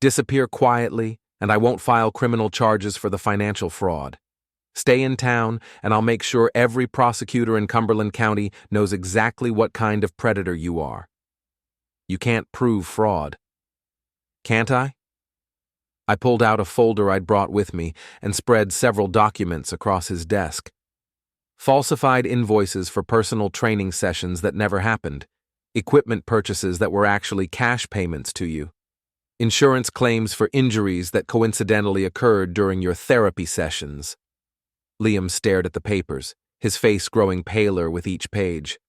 Disappear quietly, and I won't file criminal charges for the financial fraud. Stay in town, and I'll make sure every prosecutor in Cumberland County knows exactly what kind of predator you are. You can't prove fraud. Can't I? I pulled out a folder I'd brought with me and spread several documents across his desk. Falsified invoices for personal training sessions that never happened, equipment purchases that were actually cash payments to you, insurance claims for injuries that coincidentally occurred during your therapy sessions. Liam stared at the papers, his face growing paler with each page.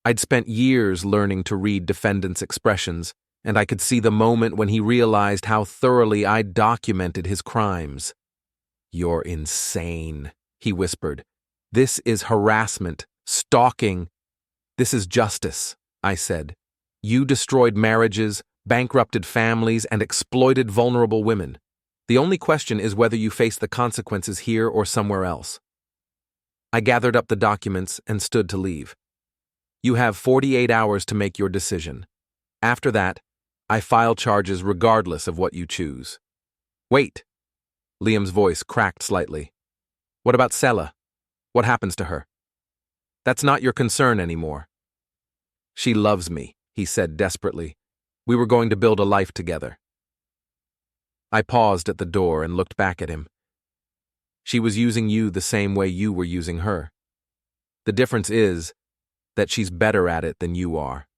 I'd spent years learning to read defendants' expressions, and I could see the moment when he realized how thoroughly I'd documented his crimes. "You're insane," he whispered. "This is harassment, stalking." "This is justice," I said. "You destroyed marriages, bankrupted families, and exploited vulnerable women. The only question is whether you face the consequences here or somewhere else." I gathered up the documents and stood to leave. "You have 48 hours to make your decision. After that, I file charges regardless of what you choose." "Wait." Liam's voice cracked slightly. "What about Selah? What happens to her?" "That's not your concern anymore." "She loves me," he said desperately. "We were going to build a life together." I paused at the door and looked back at him. "She was using you the same way you were using her. The difference is that she's better at it than you are."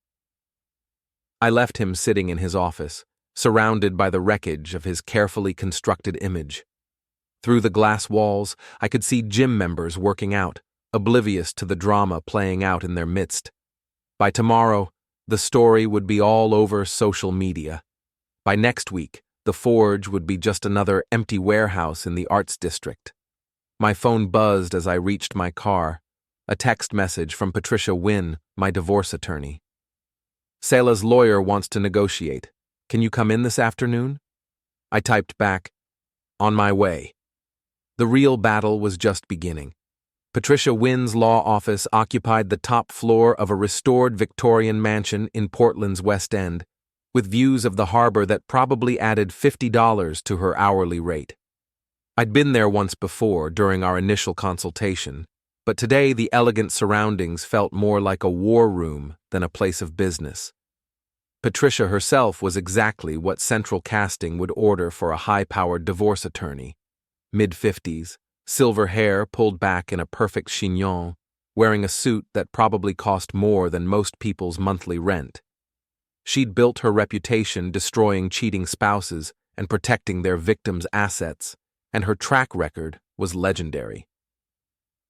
I left him sitting in his office, surrounded by the wreckage of his carefully constructed image. Through the glass walls, I could see gym members working out, oblivious to the drama playing out in their midst. By tomorrow, the story would be all over social media. By next week, the Forge would be just another empty warehouse in the arts district. My phone buzzed as I reached my car, a text message from Patricia Wynne, my divorce attorney. "Selah's lawyer wants to negotiate. Can you come in this afternoon?" I typed back, "On my way." The real battle was just beginning. Patricia Wynne's law office occupied the top floor of a restored Victorian mansion in Portland's West End, with views of the harbor that probably added $50 to her hourly rate. I'd been there once before during our initial consultation, but today the elegant surroundings felt more like a war room than a place of business. Patricia herself was exactly what central casting would order for a high-powered divorce attorney. Mid-50s, silver hair pulled back in a perfect chignon, wearing a suit that probably cost more than most people's monthly rent. She'd built her reputation destroying cheating spouses and protecting their victims' assets, and her track record was legendary.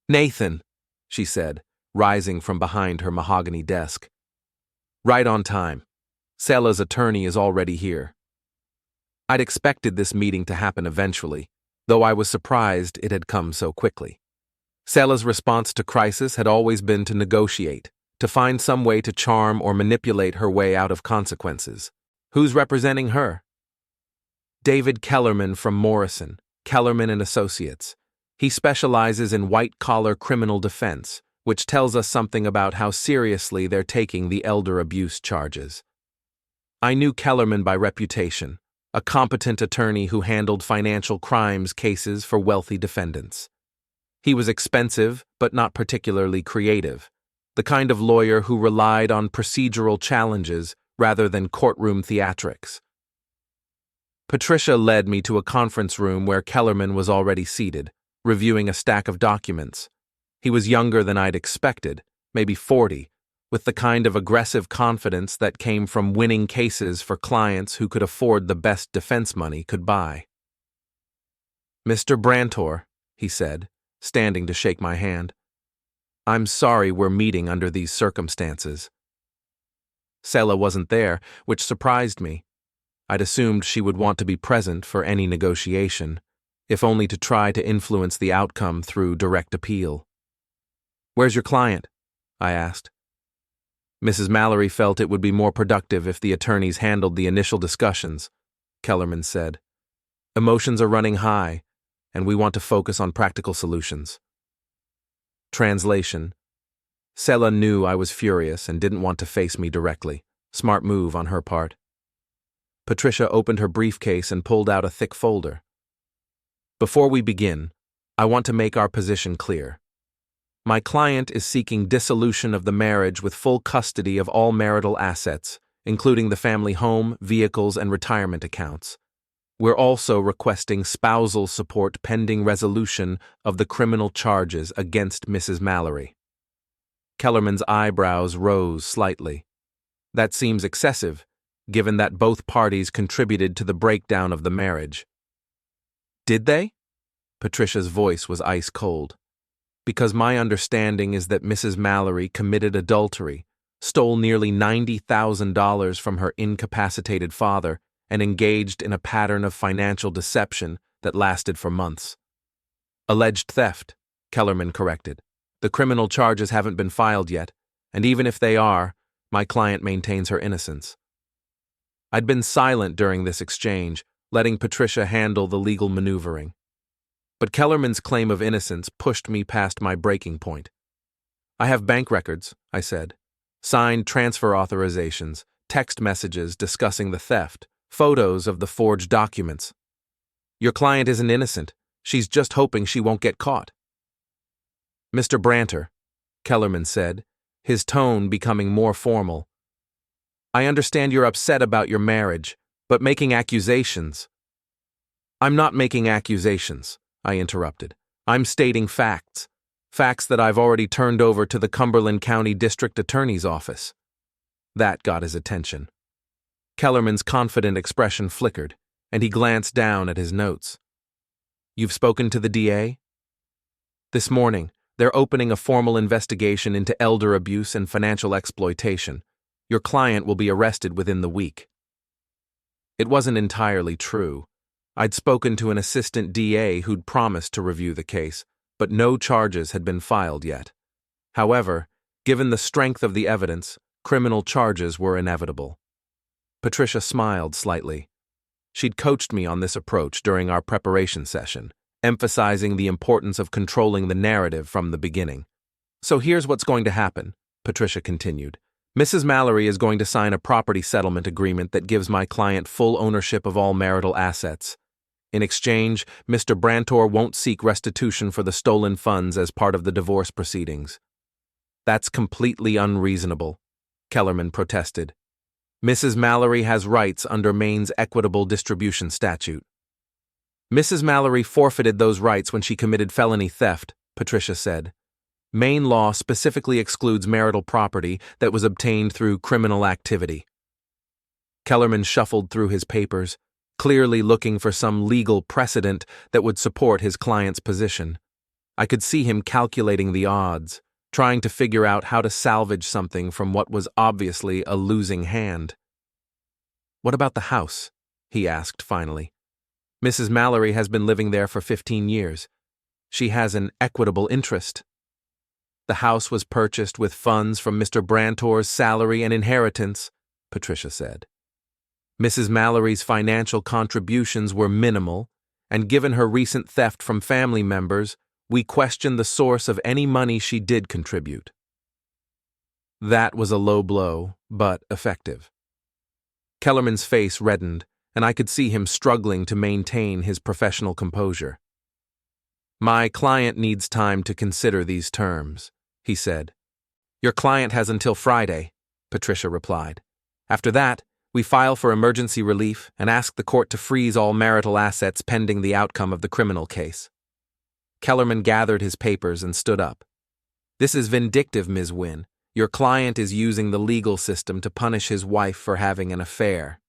"Nathan," she said, rising from behind her mahogany desk. "Right on time. Selah's attorney is already here." I'd expected this meeting to happen eventually, though I was surprised it had come so quickly. Selah's response to crisis had always been to negotiate, to find some way to charm or manipulate her way out of consequences. "Who's representing her?" "David Kellerman from Morrison, Kellerman and Associates. He specializes in white-collar criminal defense, which tells us something about how seriously they're taking the elder abuse charges." I knew Kellerman by reputation, a competent attorney who handled financial crimes cases for wealthy defendants. He was expensive, but not particularly creative, the kind of lawyer who relied on procedural challenges rather than courtroom theatrics. Patricia led me to a conference room where Kellerman was already seated, reviewing a stack of documents. He was younger than I'd expected, maybe 40, with the kind of aggressive confidence that came from winning cases for clients who could afford the best defense money could buy. "Mr. Brantor," he said, standing to shake my hand. "I'm sorry we're meeting under these circumstances." Selah wasn't there, which surprised me. I'd assumed she would want to be present for any negotiation, if only to try to influence the outcome through direct appeal. "Where's your client?" I asked. Mrs. Mallory felt it would be more productive if the attorneys handled the initial discussions, Kellerman said. Emotions are running high, and we want to focus on practical solutions. Translation. Selah knew I was furious and didn't want to face me directly. Smart move on her part. Patricia opened her briefcase and pulled out a thick folder. Before we begin, I want to make our position clear. My client is seeking dissolution of the marriage with full custody of all marital assets, including the family home, vehicles, and retirement accounts. We're also requesting spousal support pending resolution of the criminal charges against Mrs. Mallory. Kellerman's eyebrows rose slightly. That seems excessive, given that both parties contributed to the breakdown of the marriage. Did they? Patricia's voice was ice cold. Because my understanding is that Mrs. Mallory committed adultery, stole nearly $90,000 from her incapacitated father, and engaged in a pattern of financial deception that lasted for months. Alleged theft, Kellerman corrected. The criminal charges haven't been filed yet, and even if they are, my client maintains her innocence. I'd been silent during this exchange, letting Patricia handle the legal maneuvering. But Kellerman's claim of innocence pushed me past my breaking point. I have bank records, I said. Signed transfer authorizations, text messages discussing the theft, photos of the forged documents. Your client isn't innocent. She's just hoping she won't get caught. Mr. Brantor, Kellerman said, his tone becoming more formal. I understand you're upset about your marriage, but making accusations. I'm not making accusations, I interrupted. I'm stating facts. Facts that I've already turned over to the Cumberland County District Attorney's Office. That got his attention. Kellerman's confident expression flickered, and he glanced down at his notes. You've spoken to the DA? This morning, they're opening a formal investigation into elder abuse and financial exploitation. Your client will be arrested within the week. It wasn't entirely true. I'd spoken to an assistant DA who'd promised to review the case, but no charges had been filed yet. However, given the strength of the evidence, criminal charges were inevitable. Patricia smiled slightly. She'd coached me on this approach during our preparation session, emphasizing the importance of controlling the narrative from the beginning. So here's what's going to happen, Patricia continued. Mrs. Mallory is going to sign a property settlement agreement that gives my client full ownership of all marital assets. In exchange, Mr. Brantor won't seek restitution for the stolen funds as part of the divorce proceedings. That's completely unreasonable, Kellerman protested. Mrs. Mallory has rights under Maine's equitable distribution statute. Mrs. Mallory forfeited those rights when she committed felony theft, Patricia said. Maine law specifically excludes marital property that was obtained through criminal activity. Kellerman shuffled through his papers, clearly looking for some legal precedent that would support his client's position. I could see him calculating the odds, trying to figure out how to salvage something from what was obviously a losing hand. What about the house? He asked finally. Mrs. Mallory has been living there for 15 years. She has an equitable interest. The house was purchased with funds from Mr. Brantor's salary and inheritance, Patricia said. Mrs. Mallory's financial contributions were minimal, and given her recent theft from family members, we question the source of any money she did contribute. That was a low blow, but effective. Kellerman's face reddened, and I could see him struggling to maintain his professional composure. My client needs time to consider these terms, he said. Your client has until Friday, Patricia replied. After that, we file for emergency relief and ask the court to freeze all marital assets pending the outcome of the criminal case. Kellerman gathered his papers and stood up. This is vindictive, Ms. Wynne. Your client is using the legal system to punish his wife for having an affair.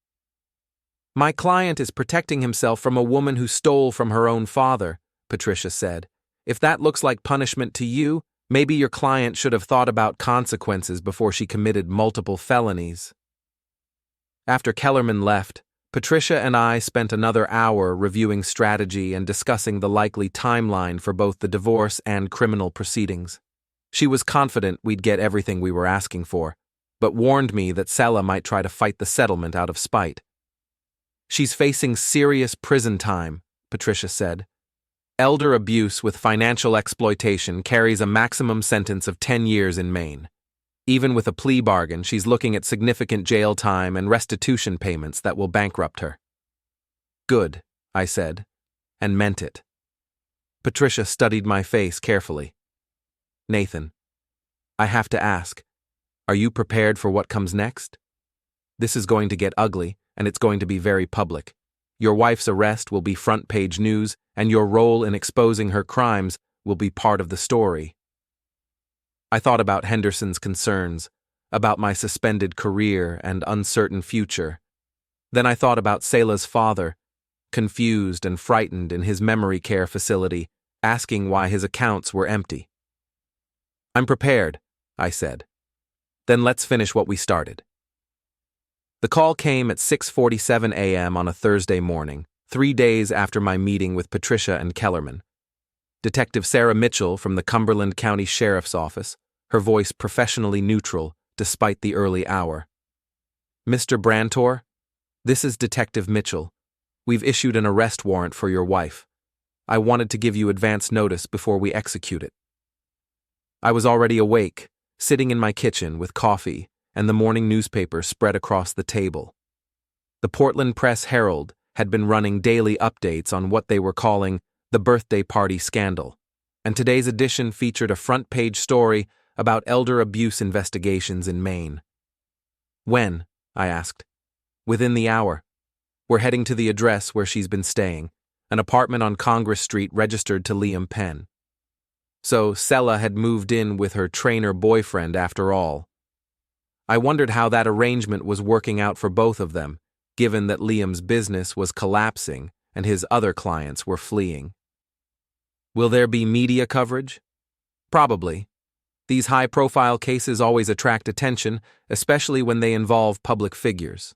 My client is protecting himself from a woman who stole from her own father, Patricia said. If that looks like punishment to you, maybe your client should have thought about consequences before she committed multiple felonies. After Kellerman left, Patricia and I spent another hour reviewing strategy and discussing the likely timeline for both the divorce and criminal proceedings. She was confident we'd get everything we were asking for, but warned me that Selah might try to fight the settlement out of spite. "She's facing serious prison time," Patricia said. "Elder abuse with financial exploitation carries a maximum sentence of 10 years in Maine. Even with a plea bargain, she's looking at significant jail time and restitution payments that will bankrupt her." "Good," I said, and meant it. Patricia studied my face carefully. "Nathan, I have to ask, are you prepared for what comes next? This is going to get ugly, and it's going to be very public. Your wife's arrest will be front-page news, and your role in exposing her crimes will be part of the story." I thought about Henderson's concerns, about my suspended career and uncertain future. Then I thought about Selah's father, confused and frightened in his memory care facility, asking why his accounts were empty. "I'm prepared," I said. "Then let's finish what we started." The call came at 6:47 a.m. on a Thursday morning, 3 days after my meeting with Patricia and Kellerman. Detective Sarah Mitchell from the Cumberland County Sheriff's Office, her voice professionally neutral despite the early hour. "Mr. Brantor, this is Detective Mitchell. We've issued an arrest warrant for your wife. I wanted to give you advance notice before we execute it." I was already awake, sitting in my kitchen with coffee and the morning newspaper spread across the table. The Portland Press-Herald had been running daily updates on what they were calling the birthday party scandal, and today's edition featured a front-page story about elder abuse investigations in Maine. "When?" I asked. "Within the hour. We're heading to the address where she's been staying, an apartment on Congress Street registered to Liam Penn." So Selah had moved in with her trainer boyfriend after all. I wondered how that arrangement was working out for both of them, given that Liam's business was collapsing and his other clients were fleeing. Will there be media coverage? Probably. These high-profile cases always attract attention, especially when they involve public figures.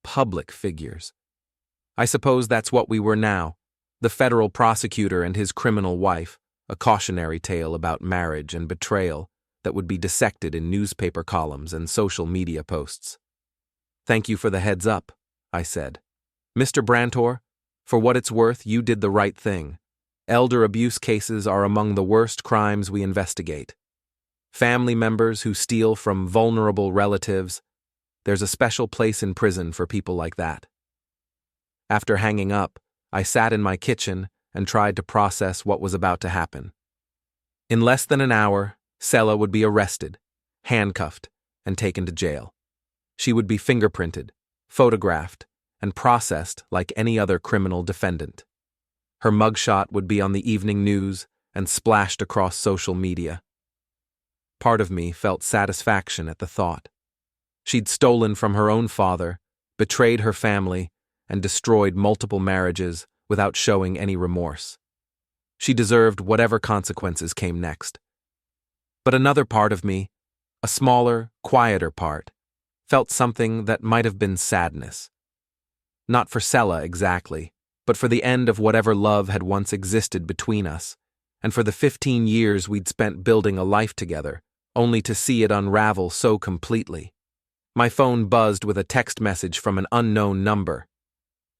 Public figures. I suppose that's what we were now, the federal prosecutor and his criminal wife, a cautionary tale about marriage and betrayal that would be dissected in newspaper columns and social media posts. "Thank you for the heads up," I said. "Mr. Brantor, for what it's worth, you did the right thing. Elder abuse cases are among the worst crimes we investigate. Family members who steal from vulnerable relatives, there's a special place in prison for people like that." After hanging up, I sat in my kitchen and tried to process what was about to happen. In less than an hour, Selah would be arrested, handcuffed, and taken to jail. She would be fingerprinted, photographed, and processed like any other criminal defendant. Her mugshot would be on the evening news and splashed across social media. Part of me felt satisfaction at the thought. She'd stolen from her own father, betrayed her family, and destroyed multiple marriages without showing any remorse. She deserved whatever consequences came next. But another part of me, a smaller, quieter part, felt something that might have been sadness. Not for Selah exactly, but for the end of whatever love had once existed between us, and for the 15 years we'd spent building a life together, only to see it unravel so completely. My phone buzzed with a text message from an unknown number.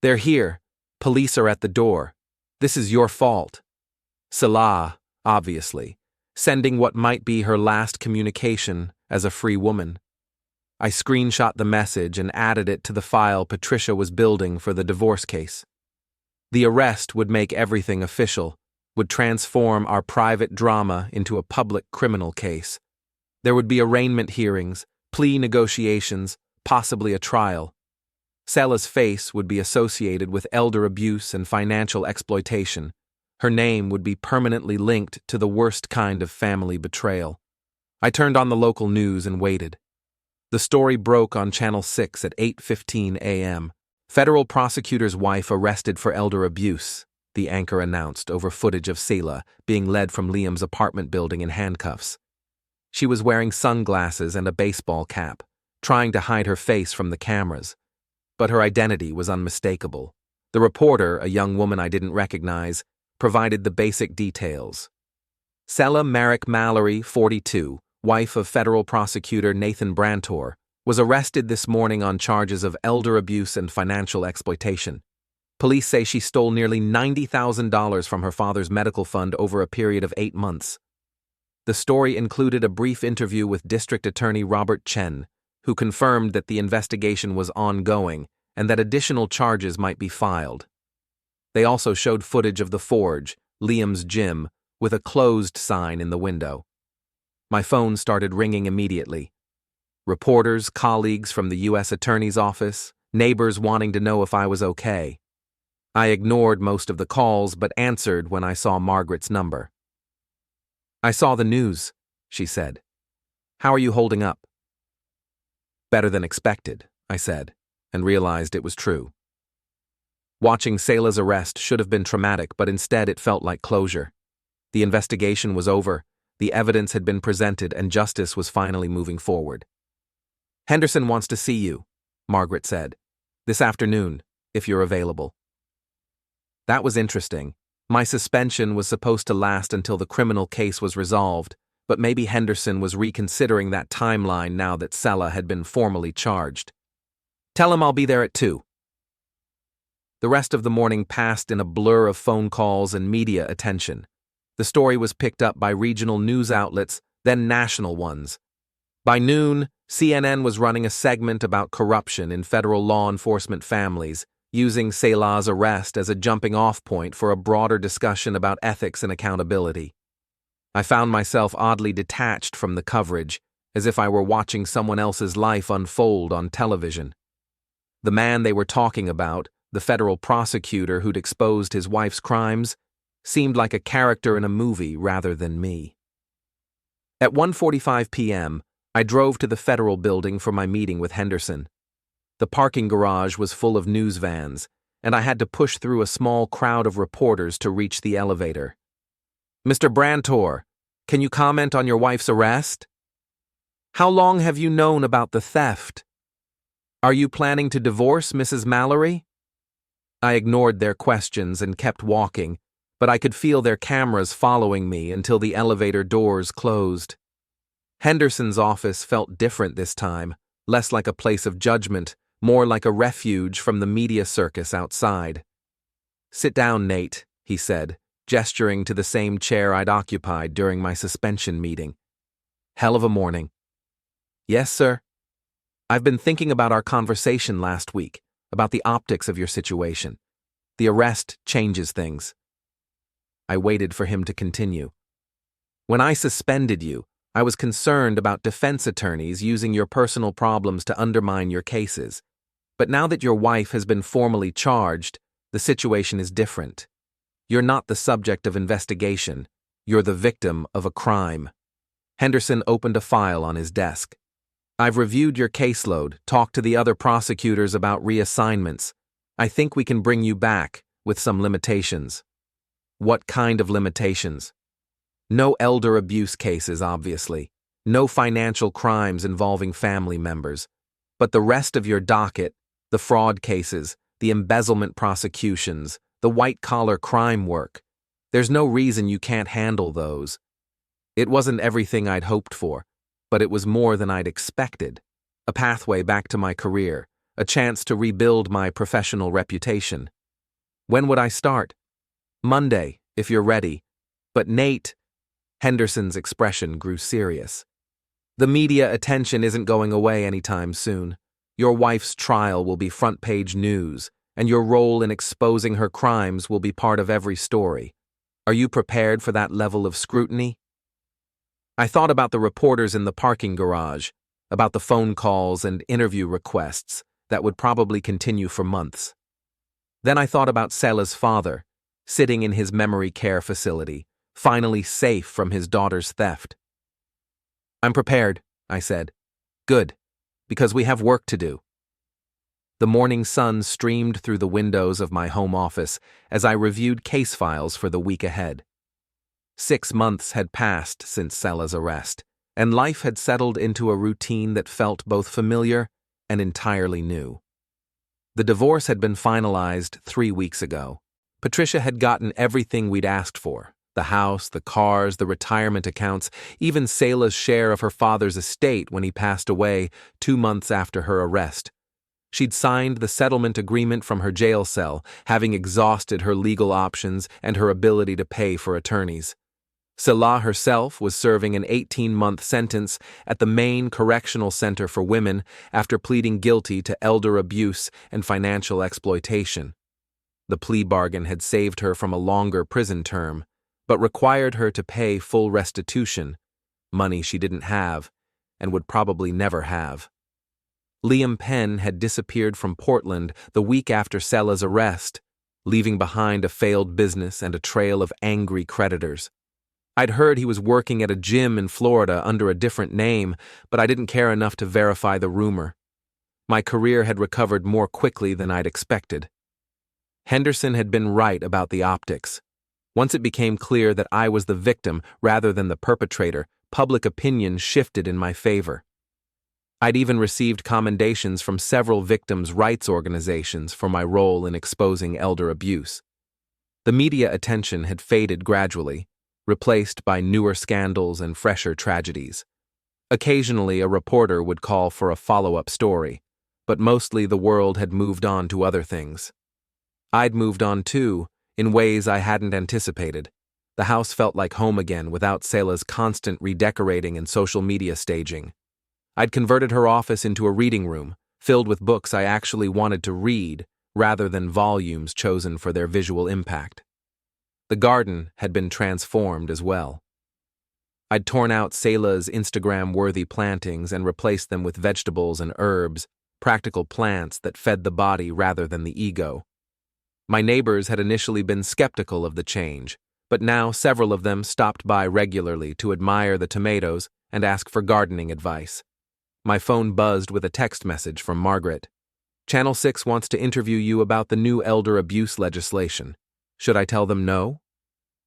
"They're here. Police are at the door. This is your fault." Selah, obviously, sending what might be her last communication as a free woman. I screenshot the message and added it to the file Patricia was building for the divorce case. The arrest would make everything official, would transform our private drama into a public criminal case. There would be arraignment hearings, plea negotiations, possibly a trial. Selah's face would be associated with elder abuse and financial exploitation. Her name would be permanently linked to the worst kind of family betrayal. I turned on the local news and waited. The story broke on Channel 6 at 8:15 a.m. "Federal prosecutor's wife arrested for elder abuse," the anchor announced over footage of Selah being led from Liam's apartment building in handcuffs. She was wearing sunglasses and a baseball cap, trying to hide her face from the cameras. But her identity was unmistakable. The reporter, a young woman I didn't recognize, provided the basic details. Selah Merrick Mallory, 42, wife of federal prosecutor Nathan Brantor, was arrested this morning on charges of elder abuse and financial exploitation. Police say she stole nearly $90,000 from her father's medical fund over a period of 8 months. The story included a brief interview with District Attorney Robert Chen, who confirmed that the investigation was ongoing and that additional charges might be filed. They also showed footage of the Forge, Liam's gym, with a closed sign in the window. My phone started ringing immediately. Reporters, colleagues from the U.S. Attorney's Office, neighbors wanting to know if I was okay. I ignored most of the calls but answered when I saw Margaret's number. "I saw the news," she said. "How are you holding up?" "Better than expected," I said, and realized it was true. Watching Selah's arrest should have been traumatic, but instead it felt like closure. The investigation was over, the evidence had been presented, and justice was finally moving forward. "Henderson wants to see you," Margaret said. "This afternoon, if you're available." That was interesting. My suspension was supposed to last until the criminal case was resolved, but maybe Henderson was reconsidering that timeline now that Selah had been formally charged. "Tell him I'll be there at 2. The rest of the morning passed in a blur of phone calls and media attention. The story was picked up by regional news outlets, then national ones. By noon, CNN was running a segment about corruption in federal law enforcement families, using Selah's arrest as a jumping-off point for a broader discussion about ethics and accountability. I found myself oddly detached from the coverage, as if I were watching someone else's life unfold on television. The man they were talking about, the federal prosecutor who'd exposed his wife's crimes, seemed like a character in a movie rather than me. At 1:45 p.m., I drove to the federal building for my meeting with Henderson. The parking garage was full of news vans, and I had to push through a small crowd of reporters to reach the elevator. "Mr. Brantor, can you comment on your wife's arrest? How long have you known about the theft? Are you planning to divorce Mrs. Mallory?" I ignored their questions and kept walking, but I could feel their cameras following me until the elevator doors closed. Henderson's office felt different this time, less like a place of judgment, more like a refuge from the media circus outside. "Sit down, Nate," he said, gesturing to the same chair I'd occupied during my suspension meeting. "Hell of a morning." "Yes, sir. I've been thinking about our conversation last week, about the optics of your situation. The arrest changes things." I waited for him to continue. "When I suspended you, I was concerned about defense attorneys using your personal problems to undermine your cases. But now that your wife has been formally charged, the situation is different. You're not the subject of investigation. You're the victim of a crime." Henderson opened a file on his desk. "I've reviewed your caseload, talked to the other prosecutors about reassignments. I think we can bring you back, with some limitations." "What kind of limitations?" "No elder abuse cases, obviously. No financial crimes involving family members. But the rest of your docket, the fraud cases, the embezzlement prosecutions, the white-collar crime work, there's no reason you can't handle those." It wasn't everything I'd hoped for, but it was more than I'd expected. A pathway back to my career, a chance to rebuild my professional reputation. "When would I start?" "Monday, if you're ready." "But Nate," Henderson's expression grew serious. "The media attention isn't going away anytime soon. Your wife's trial will be front-page news, and your role in exposing her crimes will be part of every story. Are you prepared for that level of scrutiny?" I thought about the reporters in the parking garage, about the phone calls and interview requests that would probably continue for months. Then I thought about Selah's father, sitting in his memory care facility, finally safe from his daughter's theft. "I'm prepared," I said. "Good, because we have work to do." The morning sun streamed through the windows of my home office as I reviewed case files for the week ahead. 6 months had passed since Selah's arrest, and life had settled into a routine that felt both familiar and entirely new. The divorce had been finalized 3 weeks ago. Patricia had gotten everything we'd asked for, The house, the cars, the retirement accounts, even Selah's share of her father's estate when he passed away 2 months after her arrest. She'd signed the settlement agreement from her jail cell, having exhausted her legal options and her ability to pay for attorneys. Selah herself was serving an 18-month sentence at the Maine Correctional Center for Women after pleading guilty to elder abuse and financial exploitation. The plea bargain had saved her from a longer prison term, but required her to pay full restitution, money she didn't have and would probably never have. Liam Penn had disappeared from Portland the week after Selah's arrest, leaving behind a failed business and a trail of angry creditors. I'd heard he was working at a gym in Florida under a different name, but I didn't care enough to verify the rumor. My career had recovered more quickly than I'd expected. Henderson had been right about the optics. Once it became clear that I was the victim rather than the perpetrator, public opinion shifted in my favor. I'd even received commendations from several victims' rights organizations for my role in exposing elder abuse. The media attention had faded gradually, replaced by newer scandals and fresher tragedies. Occasionally, a reporter would call for a follow-up story, but mostly the world had moved on to other things. I'd moved on too, in ways I hadn't anticipated. The house felt like home again without Selah's constant redecorating and social media staging. I'd converted her office into a reading room, filled with books I actually wanted to read, rather than volumes chosen for their visual impact. The garden had been transformed as well. I'd torn out Selah's Instagram-worthy plantings and replaced them with vegetables and herbs, practical plants that fed the body rather than the ego. My neighbors had initially been skeptical of the change, but now several of them stopped by regularly to admire the tomatoes and ask for gardening advice. My phone buzzed with a text message from Margaret. Channel 6 wants to interview you about the new elder abuse legislation. Should I tell them no?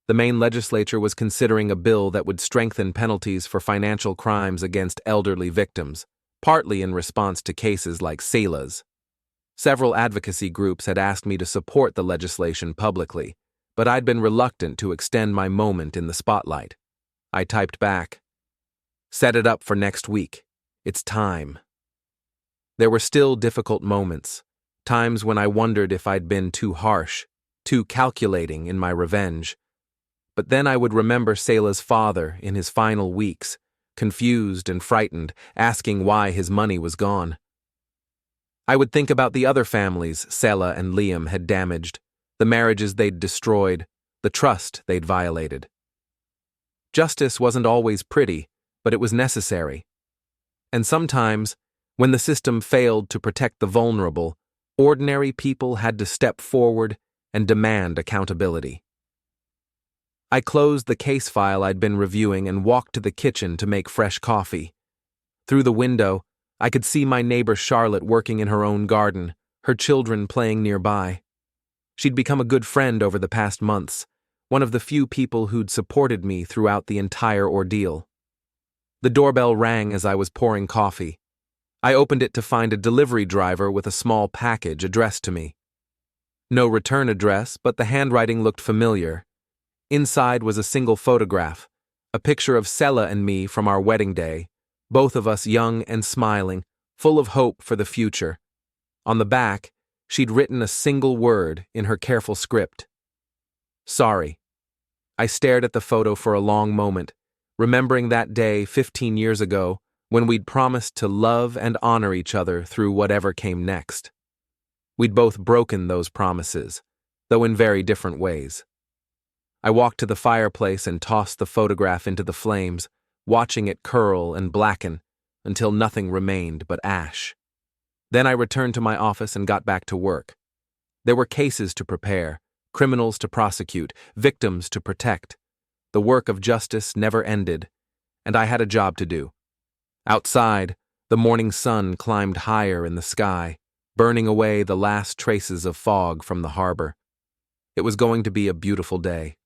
The Maine legislature was considering a bill that would strengthen penalties for financial crimes against elderly victims, partly in response to cases like Selah's. Several advocacy groups had asked me to support the legislation publicly, but I'd been reluctant to extend my moment in the spotlight. I typed back, "Set it up for next week. It's time." There were still difficult moments, times when I wondered if I'd been too harsh, too calculating in my revenge. But then I would remember Selah's father in his final weeks, confused and frightened, asking why his money was gone. I would think about the other families Selah and Liam had damaged, the marriages they'd destroyed, the trust they'd violated. Justice wasn't always pretty, but it was necessary. And sometimes, when the system failed to protect the vulnerable, ordinary people had to step forward and demand accountability. I closed the case file I'd been reviewing and walked to the kitchen to make fresh coffee. Through the window, I could see my neighbor Charlotte working in her own garden, her children playing nearby. She'd become a good friend over the past months, one of the few people who'd supported me throughout the entire ordeal. The doorbell rang as I was pouring coffee. I opened it to find a delivery driver with a small package addressed to me. No return address, but the handwriting looked familiar. Inside was a single photograph, a picture of Selah and me from our wedding day, both of us young and smiling, full of hope for the future. On the back, she'd written a single word in her careful script. "Sorry." I stared at the photo for a long moment, remembering that day 15 years ago when we'd promised to love and honor each other through whatever came next. We'd both broken those promises, though in very different ways. I walked to the fireplace and tossed the photograph into the flames, watching it curl and blacken until nothing remained but ash. Then I returned to my office and got back to work. There were cases to prepare, criminals to prosecute, victims to protect. The work of justice never ended, and I had a job to do. Outside, the morning sun climbed higher in the sky, burning away the last traces of fog from the harbor. It was going to be a beautiful day.